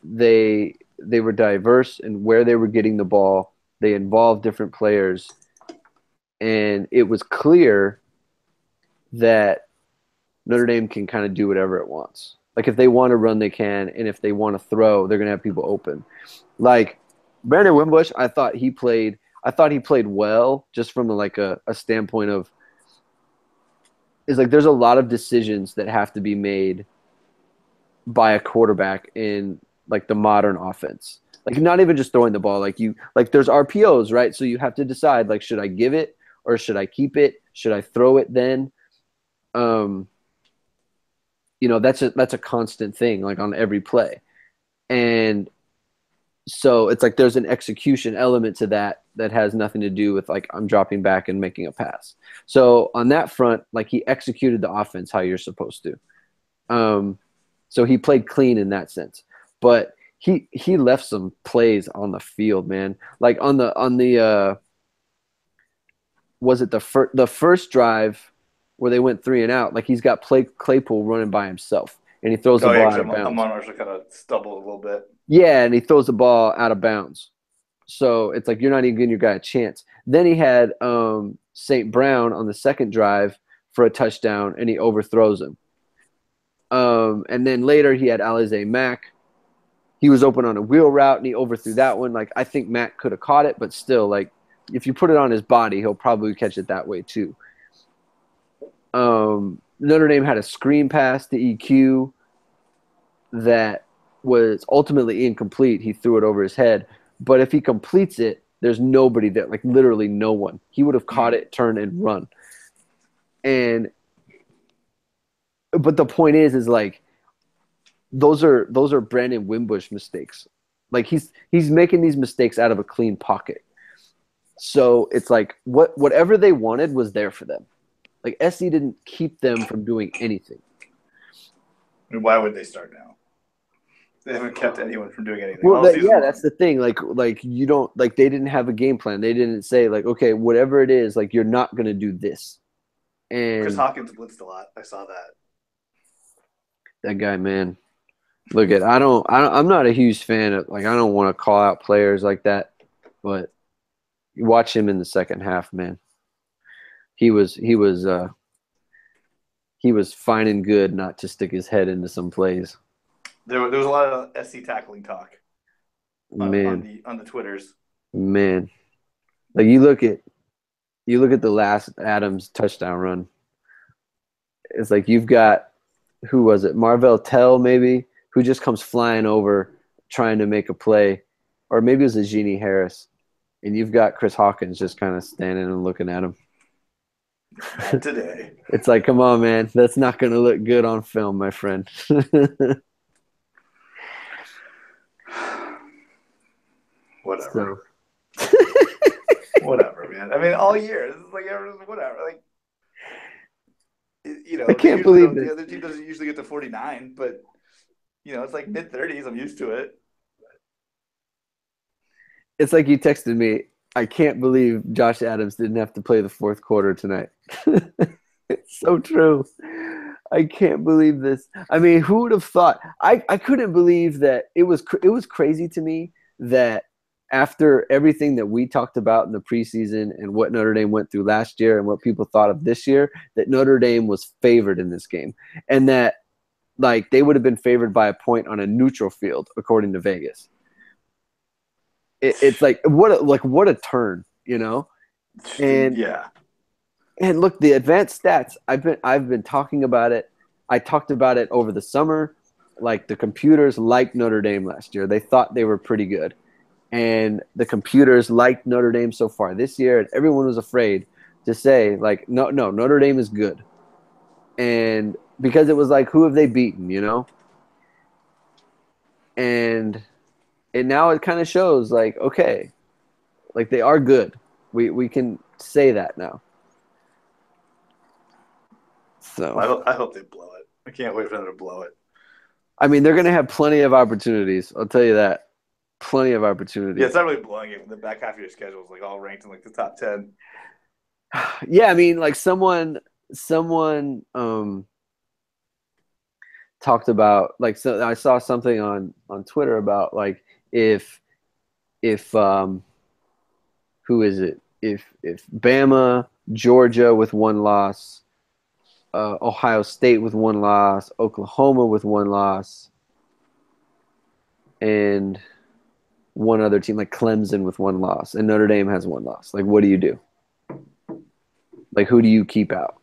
They were diverse in where they were getting the ball. They involved different players, and it was clear that Notre Dame can kind of do whatever it wants. Like if they want to run, they can, and if they want to throw, they're gonna have people open. Like Brandon Wimbush, I thought he played well, just from a standpoint of is like there's a lot of decisions that have to be made by a quarterback in like the modern offense. Like not even just throwing the ball, like there's RPOs, right? So you have to decide like should I give it or should I keep it? Should I throw it then? Um, that's a constant thing like on every play. And so it's like there's an execution element to that has nothing to do with like I'm dropping back and making a pass. So on that front, like he executed the offense how you're supposed to. So he played clean in that sense. But he left some plays on the field, man. Like on the was it the first drive where they went 3-and-out? Like he's got Claypool running by himself, and he throws the Oh yeah, ball because out of bounds. Amon Marshall kind of stumbled a little bit. Yeah, and he throws the ball out of bounds. So it's like you're not even giving your guy a chance. Then he had St. Brown on the second drive for a touchdown, and he overthrows him. And then later he had Alize Mack. He was open on a wheel route, and he overthrew that one. Like I think Mack could have caught it, but still, like if you put it on his body, he'll probably catch it that way too. Notre Dame had a screen pass to EQ that was ultimately incomplete. He threw it over his head. But if he completes it, there's nobody there, like literally no one. He would have caught it, turned, and run. But the point is like those are Brandon Wimbush mistakes. Like he's making these mistakes out of a clean pocket. So it's like whatever they wanted was there for them. Like SC didn't keep them from doing anything. I mean, why would they start now? They haven't kept anyone from doing anything. Well, that's the thing. Like you don't like they didn't have a game plan. They didn't say like, okay, whatever it is, like you're not gonna do this. And Chris Hawkins blitzed a lot. I saw that. That guy, man. Look at I'm not a huge fan of like I don't want to call out players like that, but you watch him in the second half, man. He was fine and good not to stick his head into some plays. There was a lot of SC tackling talk on the Twitters. Man. Like you look at the last Adams touchdown run. It's like you've got who was it? Marvell Tell maybe, who just comes flying over trying to make a play. Or maybe it was a Genie Harris. And you've got Chris Hawkins just kind of standing and looking at him. Today. It's like, come on, man. That's not going to look good on film, my friend. Whatever. Whatever, man. I mean, all year. This is like whatever. Like, I can't believe the other team doesn't usually get to 49, but it's like mid-30s. I'm used to it. It's like you texted me, I can't believe Josh Adams didn't have to play the fourth quarter tonight. It's so true. I can't believe this. I mean, who would have thought? I couldn't believe that it was crazy to me that after everything that we talked about in the preseason and what Notre Dame went through last year and what people thought of this year, that Notre Dame was favored in this game, and that like they would have been favored by a point on a neutral field according to Vegas. It's like what a turn, you know? And Yeah. and look, the advanced stats, I've been talking about it. I talked about it over the summer. Like the computers liked Notre Dame last year. They thought they were pretty good. And the computers liked Notre Dame so far this year, and everyone was afraid to say, like, no, Notre Dame is good. And because it was like, who have they beaten, you know? And now it kind of shows like, okay, like they are good. We can say that now. So I hope they blow it. I can't wait for them to blow it. I mean, they're gonna have plenty of opportunities. I'll tell you that. Plenty of opportunities. Yeah, it's not really blowing it. The back half of your schedule is like all ranked in like the top 10. Yeah, I mean, like someone talked about like, so I saw something on Twitter about like if who is it? If Bama, Georgia with one loss, Ohio State with one loss, Oklahoma with one loss, and one other team like Clemson with one loss, and Notre Dame has one loss. Like, what do you do? Like, who do you keep out?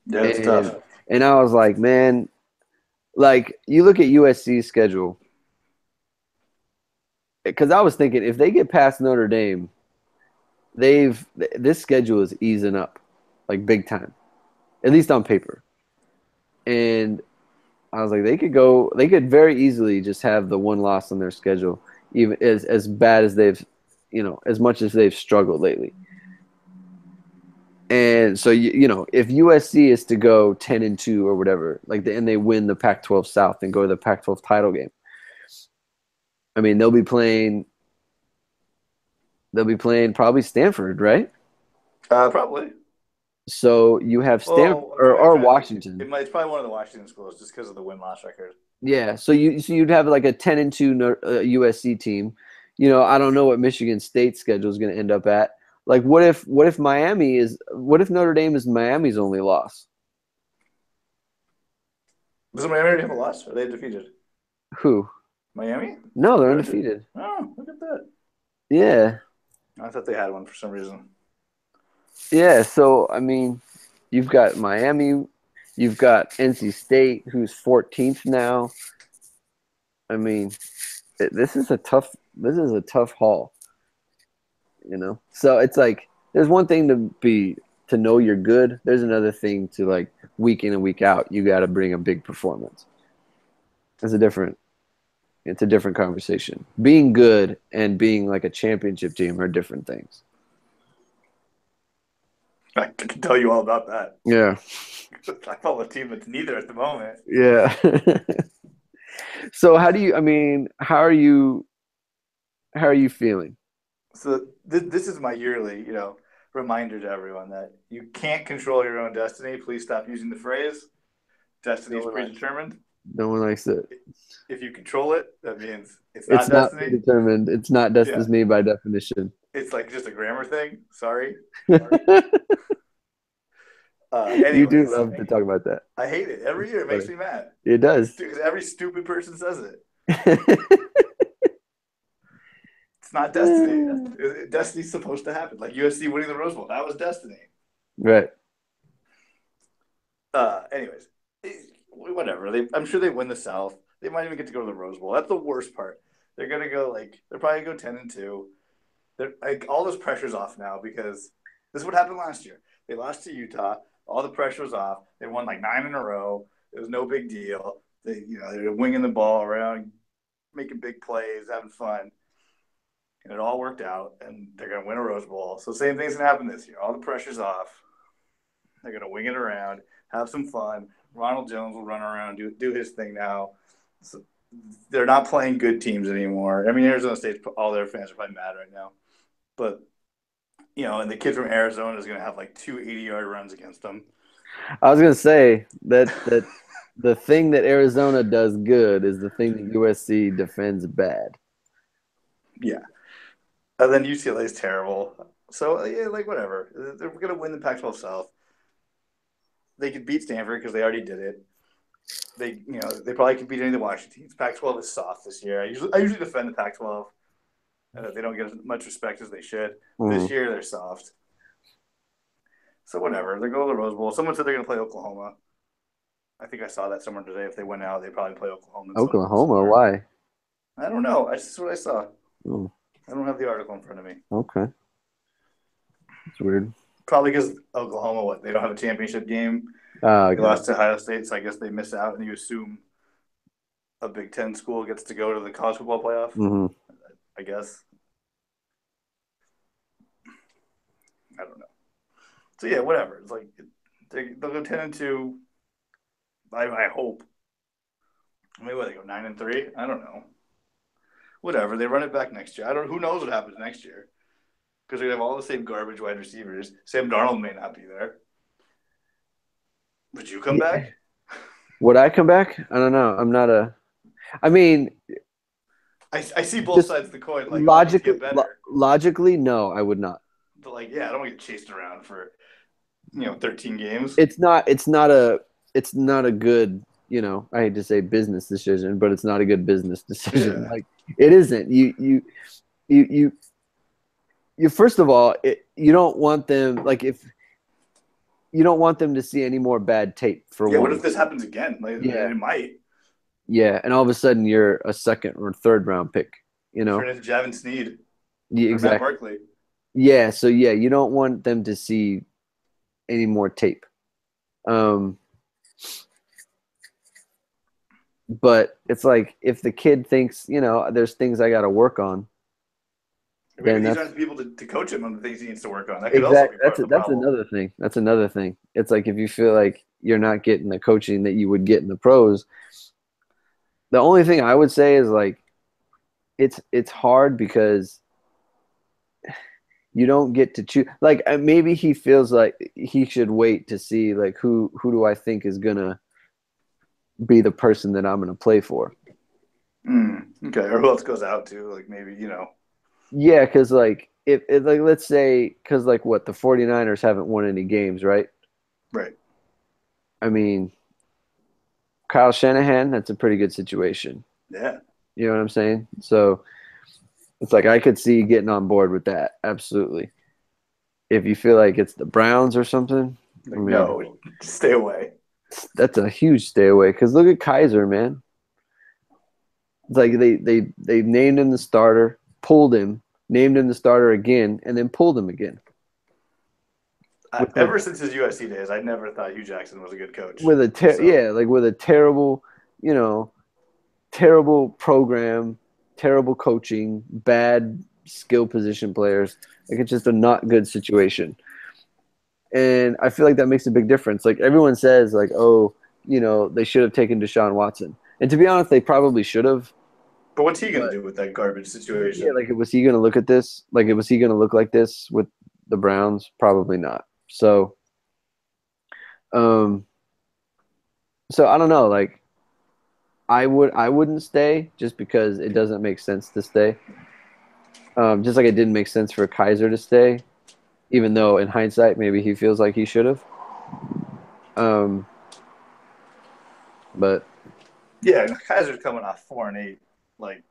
Yeah, it's tough. And I was like, man, like you look at USC's schedule, because I was thinking if they get past Notre Dame, this schedule is easing up, like big time, at least on paper. And I was like, they could very easily just have the one loss on their schedule, even as bad as they've, as much as they've struggled lately. And so you know, if USC is to go 10-2 or whatever, like and they win the Pac-12 South and go to the Pac-12 title game, I mean they'll be playing probably Stanford, right? Probably. So you have Stanford or Washington. It's probably one of the Washington schools just because of the win-loss record. Yeah, so you'd have like a 10-2 USC team. You know, I don't know what Michigan State's schedule is going to end up at. Like, what if Notre Dame is Miami's only loss? Does Miami already have a loss? Or are they defeated? Who? Miami? No, they're undefeated. Oh, look at that. Yeah. I thought they had one for some reason. Yeah, so I mean, you've got Miami, you've got NC State, who's 14th now. I mean, this is a tough haul, you know. So it's like there's one thing to know you're good. There's another thing to like week in and week out, you got to bring a big performance. It's a different conversation. Being good and being like a championship team are different things. I can tell you all about that. Yeah. I follow a team that's neither at the moment. Yeah. So how are you feeling? So this is my yearly, reminder to everyone that you can't control your own destiny. Please stop using the phrase destiny is predetermined. No one likes it. If you control it, that means it's not destiny. Predetermined. It's not destiny by definition. It's like just a grammar thing. Sorry. You do love to talk about that. I hate it. Every year it makes me mad. It does. Because every stupid person says it. It's not destiny. Destiny's supposed to happen. Like USC winning the Rose Bowl. That was destiny. Right. Anyways, whatever. I'm sure they win the South. They might even get to go to the Rose Bowl. That's the worst part. They're gonna go they'll probably go 10-2. They're like all this pressure's off now because this is what happened last year. They lost to Utah. All the pressure was off. They won like 9 in a row. It was no big deal. They were winging the ball around, making big plays, having fun. And it all worked out, and they're going to win a Rose Bowl. So same thing's going to happen this year. All the pressure's off. They're going to wing it around, have some fun. Ronald Jones will run around, do his thing now. So they're not playing good teams anymore. I mean, Arizona State, all their fans are probably mad right now. But and the kid from Arizona is going to have like 2 80-yard runs against them. I was going to say that the thing that Arizona does good is the thing that USC defends bad. Yeah. And then UCLA is terrible. So yeah, like whatever. They're gonna win the Pac-12 South. They could beat Stanford because they already did it. They probably could beat any of the Washington teams. Pac-12 is soft this year. I usually defend the Pac-12. They don't get as much respect as they should. This Mm. year they're soft. So whatever. They're going to the Rose Bowl. Someone said they're going to play Oklahoma. I think I saw that somewhere today. If they went out, they probably play Oklahoma in Oklahoma, somewhere. why? I don't know. That's just what I saw. Mm. I don't have the article in front of me. Okay, it's weird. Probably because Oklahoma, they don't have a championship game. They Okay. lost to Ohio State, so I guess they miss out, and you assume a Big Ten school gets to go to the college football playoff. Mm-hmm. I guess. I don't know. So yeah, whatever. It's like they'll go 10-2. I hope. Maybe what, they go 9-3. I don't know. Whatever. They run it back next year. I don't. Who knows what happens next year? Because they have all the same garbage wide receivers. Sam Darnold may not be there. Would you come Yeah. back? Would I come back? I don't know. I'm not a. I mean, I see both just sides of the coin. Like, oh, he's get better. logically, no, I would not. But like, yeah, I don't want to get chased around for 13 games. It's not. It's not a. It's not a good. I hate to say business decision, but it's not a good business decision. Yeah. Like it isn't. You. First of all, you don't want them. Like if you don't want them to see any more bad tape for Yeah. one. What if this happens again? Like, Yeah. it might. Yeah, and all of a sudden you're a second or third round pick. Turn into Javin Sneed Yeah, or Matt exactly. Barkley. Yeah, so yeah, you don't want them to see any more tape. But it's like if the kid thinks, there's things I got to work on, Maybe then he's that's trying people to coach him on the things he needs to work on. That could also be exactly part of the that's problem. another thing. That's another thing. It's like if you feel like you're not getting the coaching that you would get in the pros, the only thing I would say is like it's hard because you don't get to choose. Like maybe he feels like he should wait to see like who do I think is gonna be the person that I'm gonna play for. Okay, or who else goes out to? Like maybe Yeah, because like if like let's say because like what the 49ers haven't won any games, right? Right. I mean, Kyle Shanahan, that's a pretty good situation. Yeah. You know what I'm saying? So it's like I could see getting on board with that. Absolutely. If you feel like it's the Browns or something, Like, no, stay away. that's a huge stay away. Because look at Kaiser, man. It's like they named him the starter, pulled him, named him the starter again, and then pulled him again. Ever since his USC days, I never thought Hugh Jackson was a good coach. With a terrible, terrible program, terrible coaching, bad skill position players. Like it's just a not good situation. And I feel like that makes a big difference. Like everyone says, like, oh, they should have taken Deshaun Watson. And to be honest, they probably should have. But what's he going to do with that garbage situation? Yeah, like was he going to look at this? Like, was he going to look like this with the Browns? Probably not. So, so I don't know. Like, I wouldn't stay just because it doesn't make sense to stay. Just like it didn't make sense for Kaiser to stay, even though in hindsight maybe he feels like he should have. But yeah, Kaiser's coming off 4-8. Like,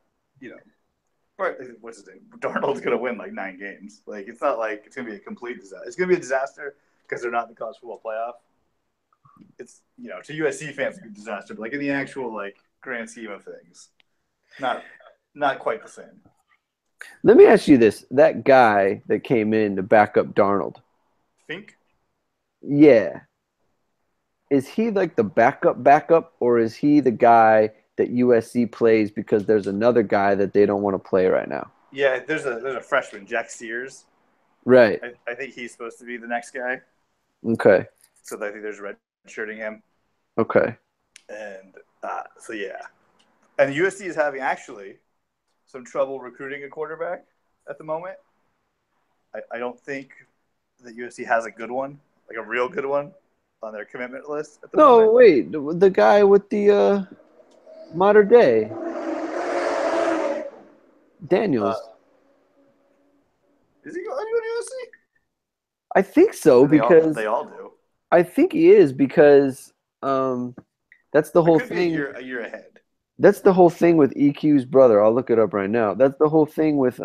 what's his name? Darnold's going to win like 9 games. Like, it's not like it's going to be a complete disaster. It's going to be a disaster because they're not in the college football playoff. It's to USC fans, it's a disaster, but like in the actual like grand scheme of things, not quite the same. Let me ask you this: that guy that came in to back up Darnold, Think? Yeah, is he like the backup, or is he the guy that USC plays because there's another guy that they don't want to play right now? Yeah, there's a freshman, Jack Sears. Right. I think he's supposed to be the next guy. Okay. So I think there's red shirting him. Okay. And so yeah, and USC is having actually some trouble recruiting a quarterback at the moment. I don't think that USC has a good one, like a real good one, on their commitment list at the moment. No, wait, the guy with the modern day Daniels. Is he going to USC? I think so And because they all do. I think he is because um, that's the I whole could be thing. a year ahead. That's the whole thing with EQ's brother. I'll look it up right now. That's the whole thing with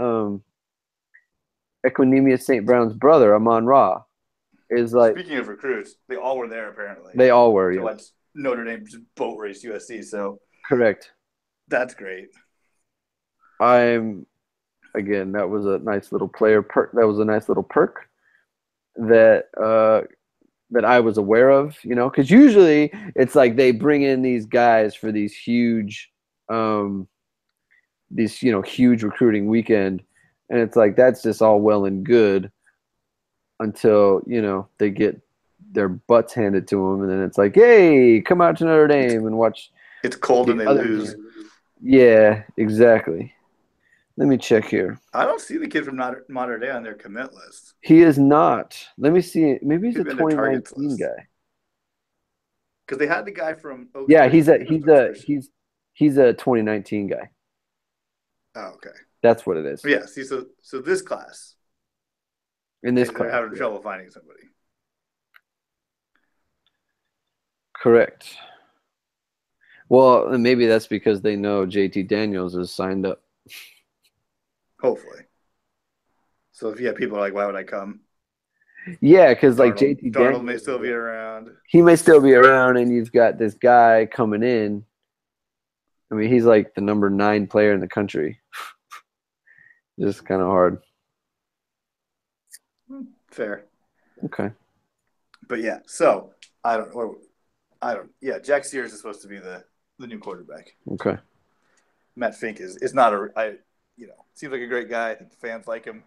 Equinemius St. Brown's brother, Amon Ra, is like Speaking of recruits, they all were there apparently they all were, to yes. watch Notre Dame just boat race USC. So Correct. that's great. I'm again, that was a nice little player perk. That was a nice little perk that that I was aware of, because usually it's like they bring in these guys for these huge recruiting weekend, and it's like that's just all well and good until they get their butts handed to them, and then it's like, hey, come out to Notre Dame and watch It's cold the and they other lose. team. Yeah, exactly. Let me check here. I don't see the kid from Notre Dame on their commit list. He is not. Let me see. Maybe he's He's a been their targets 2019 list guy. because they had the guy from Oaks Yeah, Christian. I think it was Oaks Christian. he's a 2019 guy. Oh, okay. That's what it is. Yeah. See, so this class, In this they're class, having yeah. trouble finding somebody. Correct. Well, and maybe that's because they know JT Daniels is signed up. Hopefully. So if people are like, why would I come? Yeah, because like JT Darnold may Daniels, still be around. he may still be around, and you've got this guy coming in. I mean, he's like the number 9 player in the country. Just kind of hard. Fair. Okay. But yeah, so I don't. Yeah, Jack Sears is supposed to be the new quarterback. Okay. Matt Fink is not seems like a great guy. I think the fans like him.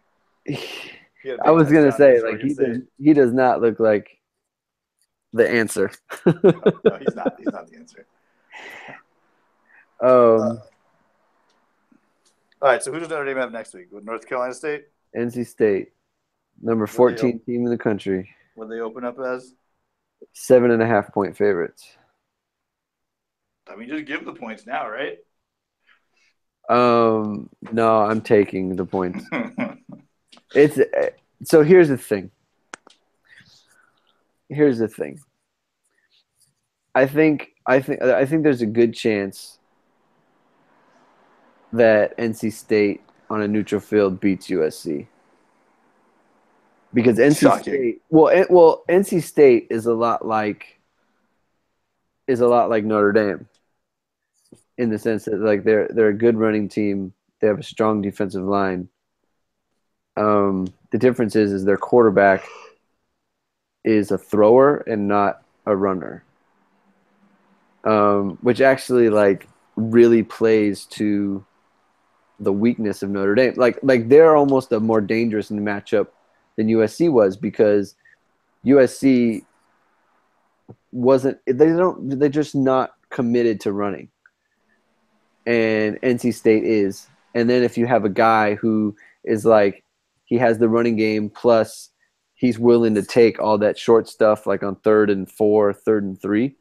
I was gonna say like he does not look like the answer. No, he's not. He's not the answer. Um, all right. So who does Notre Dame have next week? With North Carolina State? NC State, number 14 team in the country. What they open up as? 7.5-point favorites. I mean, just give the points now, right? No, I'm taking the points. It's so here's the thing. I think there's a good chance that NC State on a neutral field beats USC. Because NC State, NC State is a lot like Notre Dame in the sense that like they're a good running team. They have a strong defensive line. The difference is their quarterback is a thrower and not a runner, which actually like really plays to the weakness of Notre Dame. Like they're almost a more dangerous matchup than USC was because USC they're just not committed to running, and NC State is. And then if you have a guy who is like he has the running game plus he's willing to take all that short stuff like on 3rd and 4, 3rd and 3.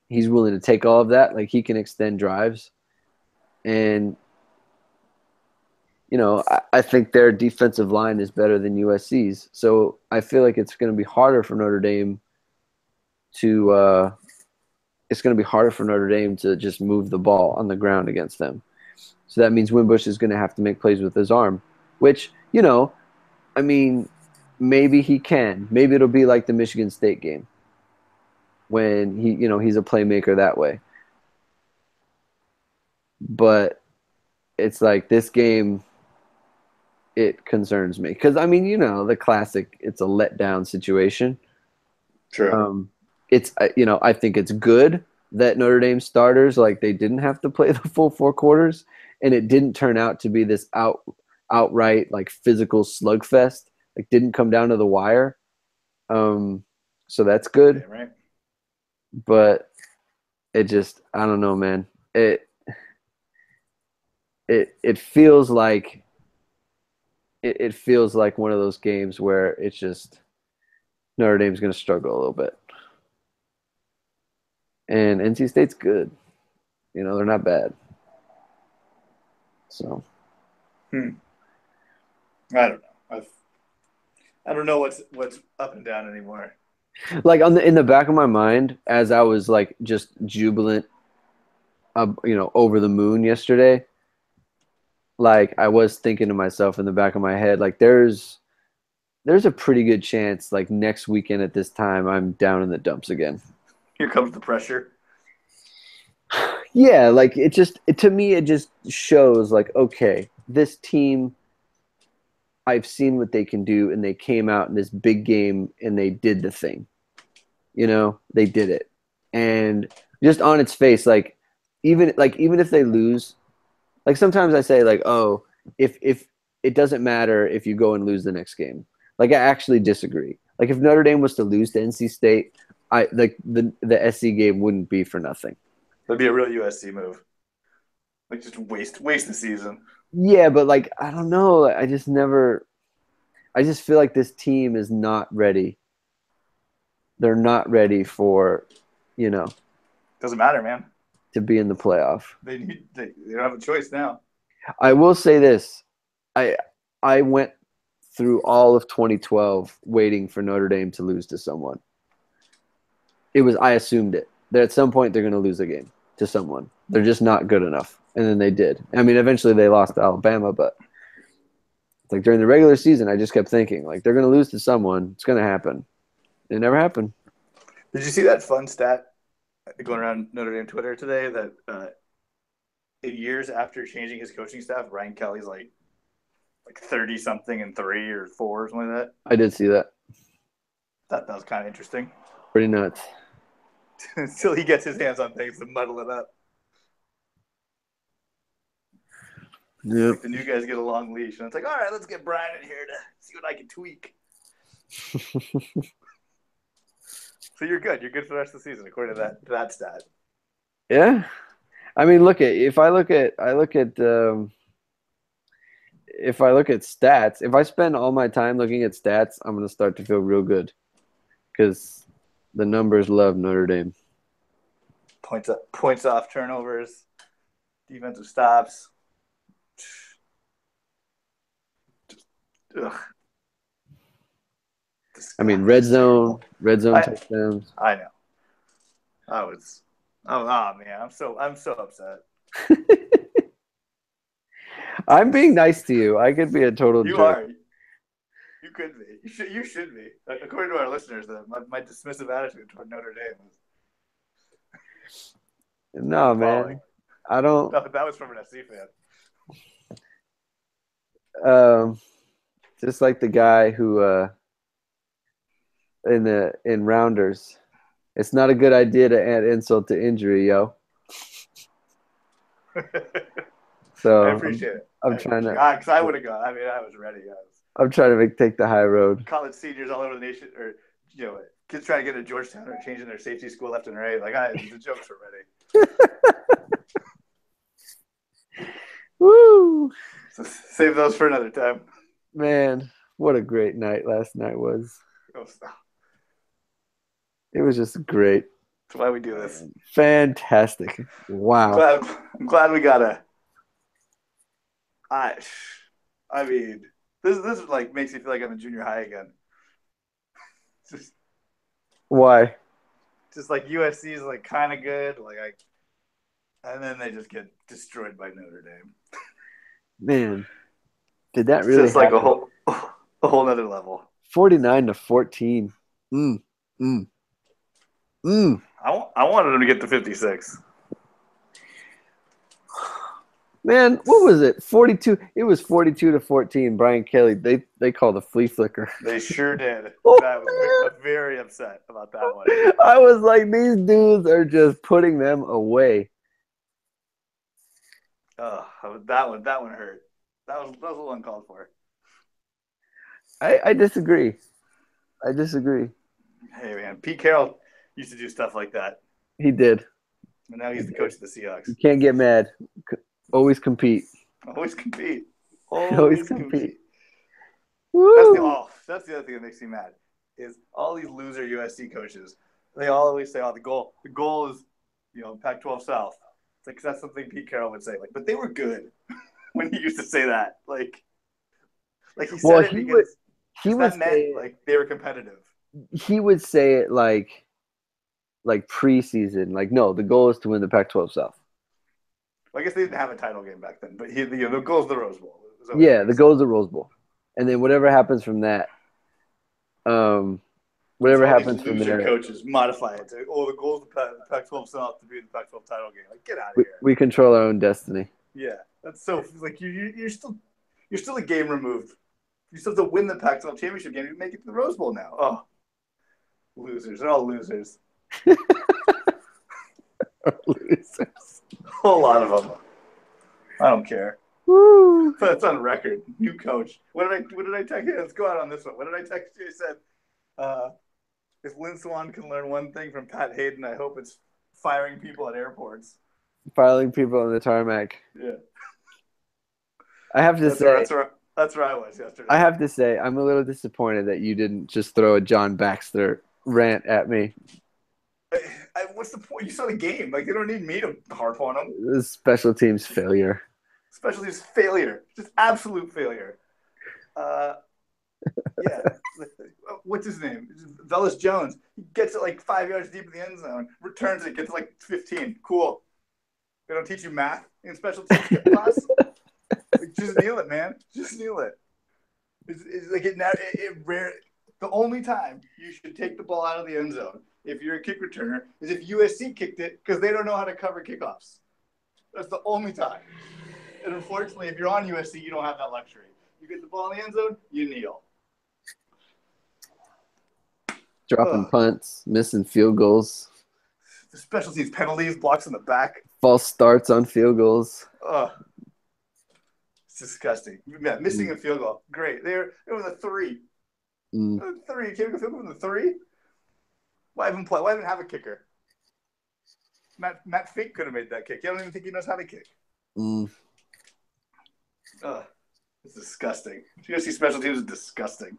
He's willing to take all of that. Like he can extend drives. And, I think their defensive line is better than USC's. So I feel like it's going to be harder for Notre Dame to just move the ball on the ground against them. So that means Wimbush is going to have to make plays with his arm, which, I mean, maybe he can. Maybe it'll be like the Michigan State game when he's a playmaker that way. But it's like this game, it concerns me because I mean, the classic, it's a letdown situation. True. It's I think it's good that Notre Dame starters like they didn't have to play the full 4 quarters, and it didn't turn out to be this outright like physical slugfest. Like didn't come down to the wire. So that's good. Yeah, right. But it just I don't know, man. It feels like it feels like one of those games where it's just Notre Dame's going to struggle a little bit. And NC State's good. They're not bad. So. I don't know. I've, I don't know what's up and down anymore. Like in the back of my mind, as I was like just jubilant, over the moon yesterday, like I was thinking to myself in the back of my head, like there's a pretty good chance like next weekend at this time I'm down in the dumps again. Here comes the pressure. Yeah, like to me it just shows like okay, this team I've seen what they can do and they came out in this big game and they did the thing. They did it. And just on its face even if they lose, like sometimes I say like, "Oh, if it doesn't matter if you go and lose the next game." Like I actually disagree. Like if Notre Dame was to lose to NC State, I like the SC game wouldn't be for nothing. That'd be a real USC move. Like just waste the season. Yeah, but like I don't know. I just feel like this team is not ready. They're not ready for, you know, Doesn't matter, man. to be in the playoff. They don't have a choice now. I will say this. I I went through all of 2012 waiting for Notre Dame to lose to someone. I assumed it. That at some point they're going to lose a game to someone. They're just not good enough. And then they did. I mean, eventually they lost to Alabama, but it's like during the regular season, I just kept thinking, like, they're going to lose to someone. It's going to happen. It never happened. Did you see that fun stat going around Notre Dame Twitter today that in years after changing his coaching staff, Ryan Kelly's like 30 something and 3 or 4 or something like that? I did see that. Thought that was kind of interesting. Pretty nuts. Until he gets his hands on things to muddle it up. Yep. Like the new guys get a long leash, and it's like, all right, let's get Brian in here to see what I can tweak. So you're good. You're good for the rest of the season, according to that stat. Yeah. I mean, if I look at stats, if I spend all my time looking at stats, I'm going to start to feel real good because the numbers love Notre Dame. Points off turnovers, defensive stops. Ugh. I mean, red zone touchdowns. I know. Man, I'm so upset. I'm being nice to you. I could be a total You jerk. are. You could be. You should be. According to our listeners, my dismissive attitude toward Notre Dame was. No, man. I don't. No, that was from an SC fan. Just like the guy who in Rounders, it's not a good idea to add insult to injury, yo. So I appreciate it. I'm trying to. Because I would have gone. I mean, I was ready. I'm trying to take the high road. College seniors all over the nation, or kids trying to get into Georgetown or changing their safety school left and right. Like the jokes were ready. Woo! So save those for another time. Man, what a great night last night was. It was just great. That's why we do this. Fantastic. Wow. I'm glad we got a. I mean, this like makes me feel like I'm in junior high again. Just why? Just like USC is like kind of good, and then they just get destroyed by Notre Dame. Man, did that really? It's just like a whole nother level. 49-14. I wanted them to get to 56. Man, what was it? 42. It was 42-14. Brian Kelly. They called a flea flicker. They sure did. I was very upset about that one. I was like, these dudes are just putting them away. Oh, that one hurt. That was a little uncalled for. I disagree. Hey man, Pete Carroll used to do stuff like that. He did. And now he's the coach of the Seahawks. You can't get mad. Always compete. Always compete. Always compete. That's the other thing that makes me mad is all these loser USC coaches. They always say, "Oh, the goal is, Pac-12 South." It's like that's something Pete Carroll would say. Like, but they were good when he used to say that. Like, Like he Well, said it because he would that say meant it, like they were competitive. he would say it like preseason. Like, no, the goal is to win the Pac-12 South. Well, I guess they didn't have a title game back then, but the goal is the Rose Bowl. Is always Yeah, what he the said. goal is the Rose Bowl, and then whatever happens from that, um, So whatever all these happens from loser there, coaches modify it to, the goal is the Pac-12 South to be in the Pac-12 title game. Like, get out of we, here. we control our own destiny. Yeah, that's so like you're still a game removed. You still have to win the Pac-12 championship game. You make it to the Rose Bowl now. Oh, losers! They're all losers. Losers. A whole lot of them. I don't care. Woo. That's on record. New coach. What did I text you? Let's go out on this one. What did I text you? I said, if Lynn Swan can learn one thing from Pat Hayden, I hope it's firing people at airports. Filing people on the tarmac. Yeah. I have to That's where I was yesterday. I have to say, I'm a little disappointed that you didn't just throw a John Baxter rant at me. What's the point? You saw the game. Like, they don't need me to harp on them. This special teams failure. Special teams failure. Just absolute failure. Yeah. What's his name? Velus Jones. He gets it like 5 yards deep in the end zone, returns it, gets like 15. Cool. They don't teach you math in special teams class? Like, just kneel it, man. Just kneel it. It's like it rare. The only time you should take the ball out of the end zone if you're a kick returner is if USC kicked it because they don't know how to cover kickoffs. That's the only time. And unfortunately, if you're on USC, you don't have that luxury. You get the ball in the end zone, you kneel. Dropping punts, missing field goals. The special teams penalties, blocks in the back. False starts on field goals. It's disgusting. Yeah, missing a field goal. Great. They're with a 3. 3. Can't make a field goal with a 3? Why even play? Why even have a kicker? Matt Fink could have made that kick. I don't even think he knows how to kick. It's disgusting. USC special teams is disgusting.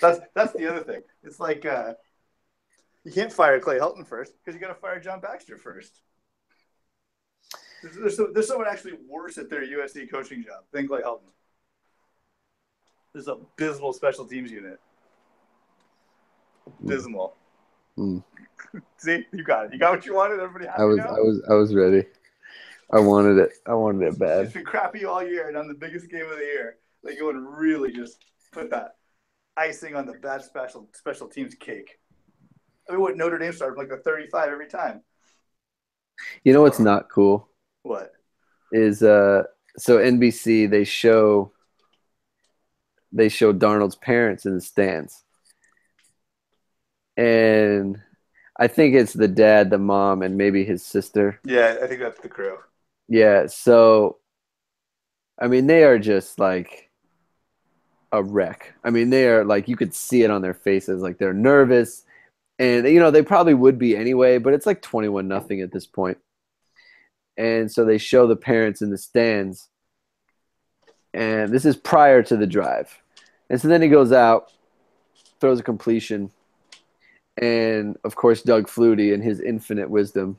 That's the other thing. It's like you can't fire Clay Helton first because you got to fire John Baxter first. There's someone actually worse at their USC coaching job than Clay Helton. There's an abysmal special teams unit. Abysmal. See, you got it. You got what you wanted. Everybody happy now? I was ready. I wanted it bad. It's been crappy all year, and on the biggest game of the year, they go and really just put that icing on the bad special teams cake. I mean, what Notre Dame started from like the 35 every time. You know what's not cool? What? Is so NBC they show Darnold's parents in the stands. And I think it's the dad, the mom, and maybe his sister. Yeah, I think that's the crew. Yeah, so I mean they are just like a wreck. I mean they are like you could see it on their faces, like they're nervous. And you know, they probably would be anyway, but it's like 21-0 at this point. And so they show the parents in the stands. And this is prior to the drive. And so then he goes out, throws a completion. And, of course, Doug Flutie, in his infinite wisdom,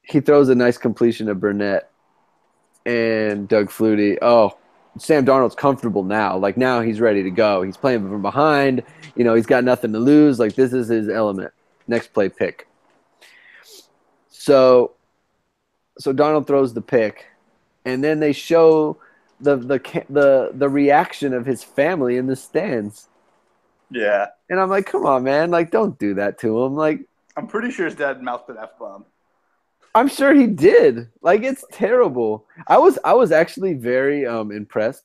he throws a nice completion to Burnett. And Doug Flutie, Sam Darnold's comfortable now. Like, now he's ready to go. He's playing from behind. You know, he's got nothing to lose. Like, this is his element. Next play, pick. So Darnold throws the pick. And then they show the reaction of his family in the stands. Yeah. And I'm like, come on, man. Like, don't do that to him. Like, I'm pretty sure his dad mouthed an F-bomb. I'm sure he did. Like, it's terrible. I was actually very impressed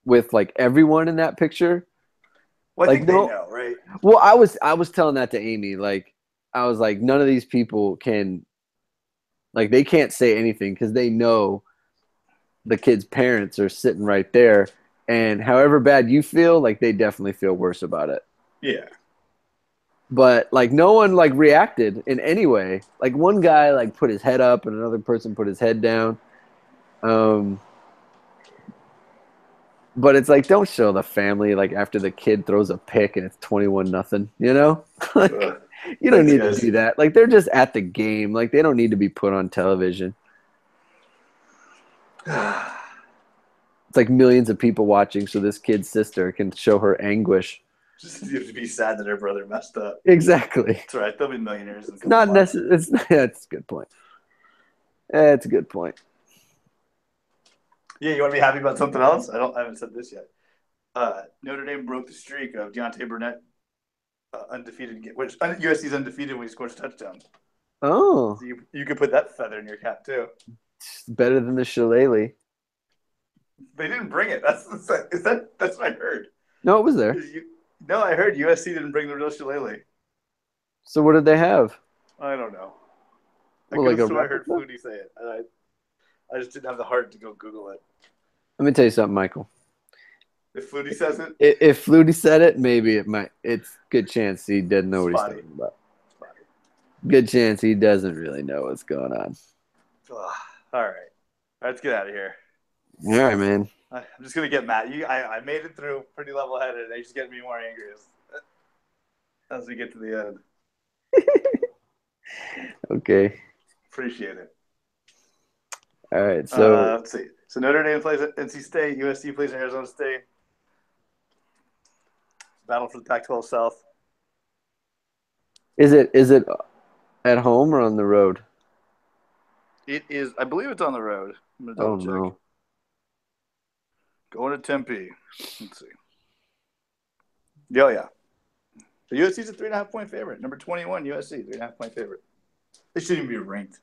with like everyone in that picture. Well, I like, think they know, right? Well, I was telling that to Amy. Like, I was like, none of these people can, like, they can't say anything because they know the kid's parents are sitting right there. And however bad you feel, like, they definitely feel worse about it. Yeah. But, like, no one, like, reacted in any way. Like, one guy, like, put his head up and another person put his head down. But it's like, don't show the family, like, after the kid throws a pick and it's 21-0, you know? Like, you don't need to do that. Like, they're just at the game. Like, they don't need to be put on television. It's like millions of people watching, so this kid's sister can show her anguish. Just you have to be sad that her brother messed up. Exactly. That's right. They'll be millionaires in a It's couple not months. necessary. It's that's a good point. That's a good point. Yeah, you want to be happy about something else? I haven't said this yet. Notre Dame broke the streak of Deontay Burnett undefeated, which USC's undefeated when he scores a touchdown. Oh, So you could put that feather in your cap too. it's better than the shillelagh. They didn't bring it. That's what I heard. No, it was there. No, I heard USC didn't bring the real shillelagh. So what did they have? I don't know. Well, like a I heard replica? Flutie say it. And I just didn't have the heart to go Google it. Let me tell you something, Michael. If Flutie says it, If Flutie said it, maybe it might. It's good chance he doesn't know what he's spotty. talking about. Spotty. Good chance he doesn't really know what's going on. Ugh. All right, let's get out of here. All right, man. I'm just gonna get mad. I made it through pretty level-headed. They just get me more angry as we get to the end. Okay. Appreciate it. All right. So let's see. So Notre Dame plays at NC State. USC plays at Arizona State. Battle for the Pac-12 South. is it at home or on the road? It is. I believe it's on the road. I'm gonna double check. No. Going to Tempe. Let's see. Yeah. The USC's a 3.5-point favorite. Number 21, USC, 3.5-point favorite. They shouldn't even be ranked.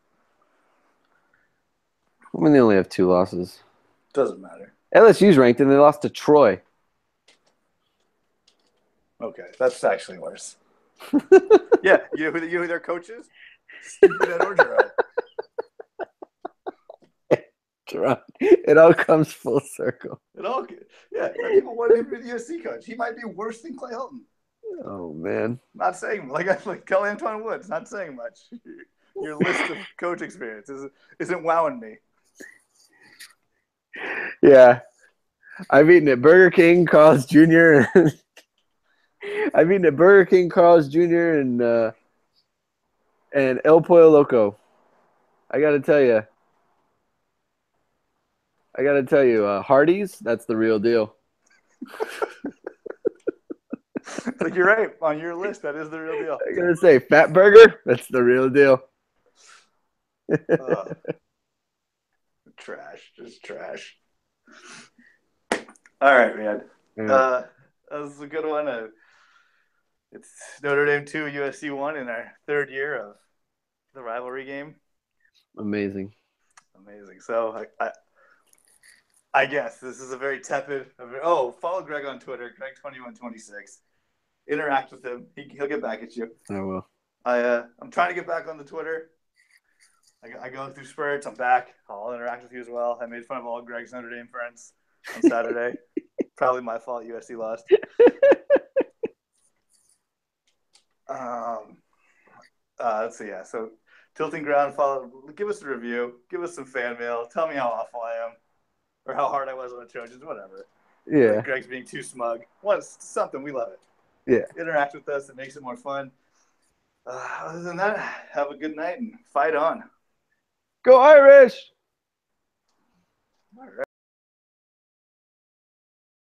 I mean, they only have 2 losses. Doesn't matter. LSU's ranked and they lost to Troy. Okay, that's actually worse. Yeah, you know who their coach is? Stupid Ed Orgeron. It all comes full circle. Yeah, people want him to be the USC coach. He might be worse than Clay Helton. Oh man, not saying like Kelly Antoine Woods. Not saying much. Your list of coach experience isn't wowing me. Yeah, I've eaten at Burger King, Carl's Jr. I've eaten at Burger King, Carl's Jr. and El Pollo Loco. I gotta tell you, Hardee's, that's the real deal. Like you're right on your list. That is the real deal. I gotta say, Fat Burger, that's the real deal. Trash, just trash. All right, man. Yeah. That was a good one. It's Notre Dame 2, USC 1 in our 3rd year of the rivalry game. Amazing. So I guess this is a very tepid. Follow Greg on Twitter, Greg2126. Interact with him. He'll get back at you. I will. I'm trying to get back on the Twitter. I go through spurts. I'm back. I'll interact with you as well. I made fun of all Greg's Notre Dame friends on Saturday. Probably my fault. USC lost. Let's see. Yeah. So Tilting Ground. Give us a review. Give us some fan mail. Tell me how awful I am, or how hard I was on the Trojans. Whatever. Yeah. Like Greg's being too smug. Something. We love it. Yeah. Interact with us. It makes it more fun. Other than that, have a good night and fight on. Go Irish! All right.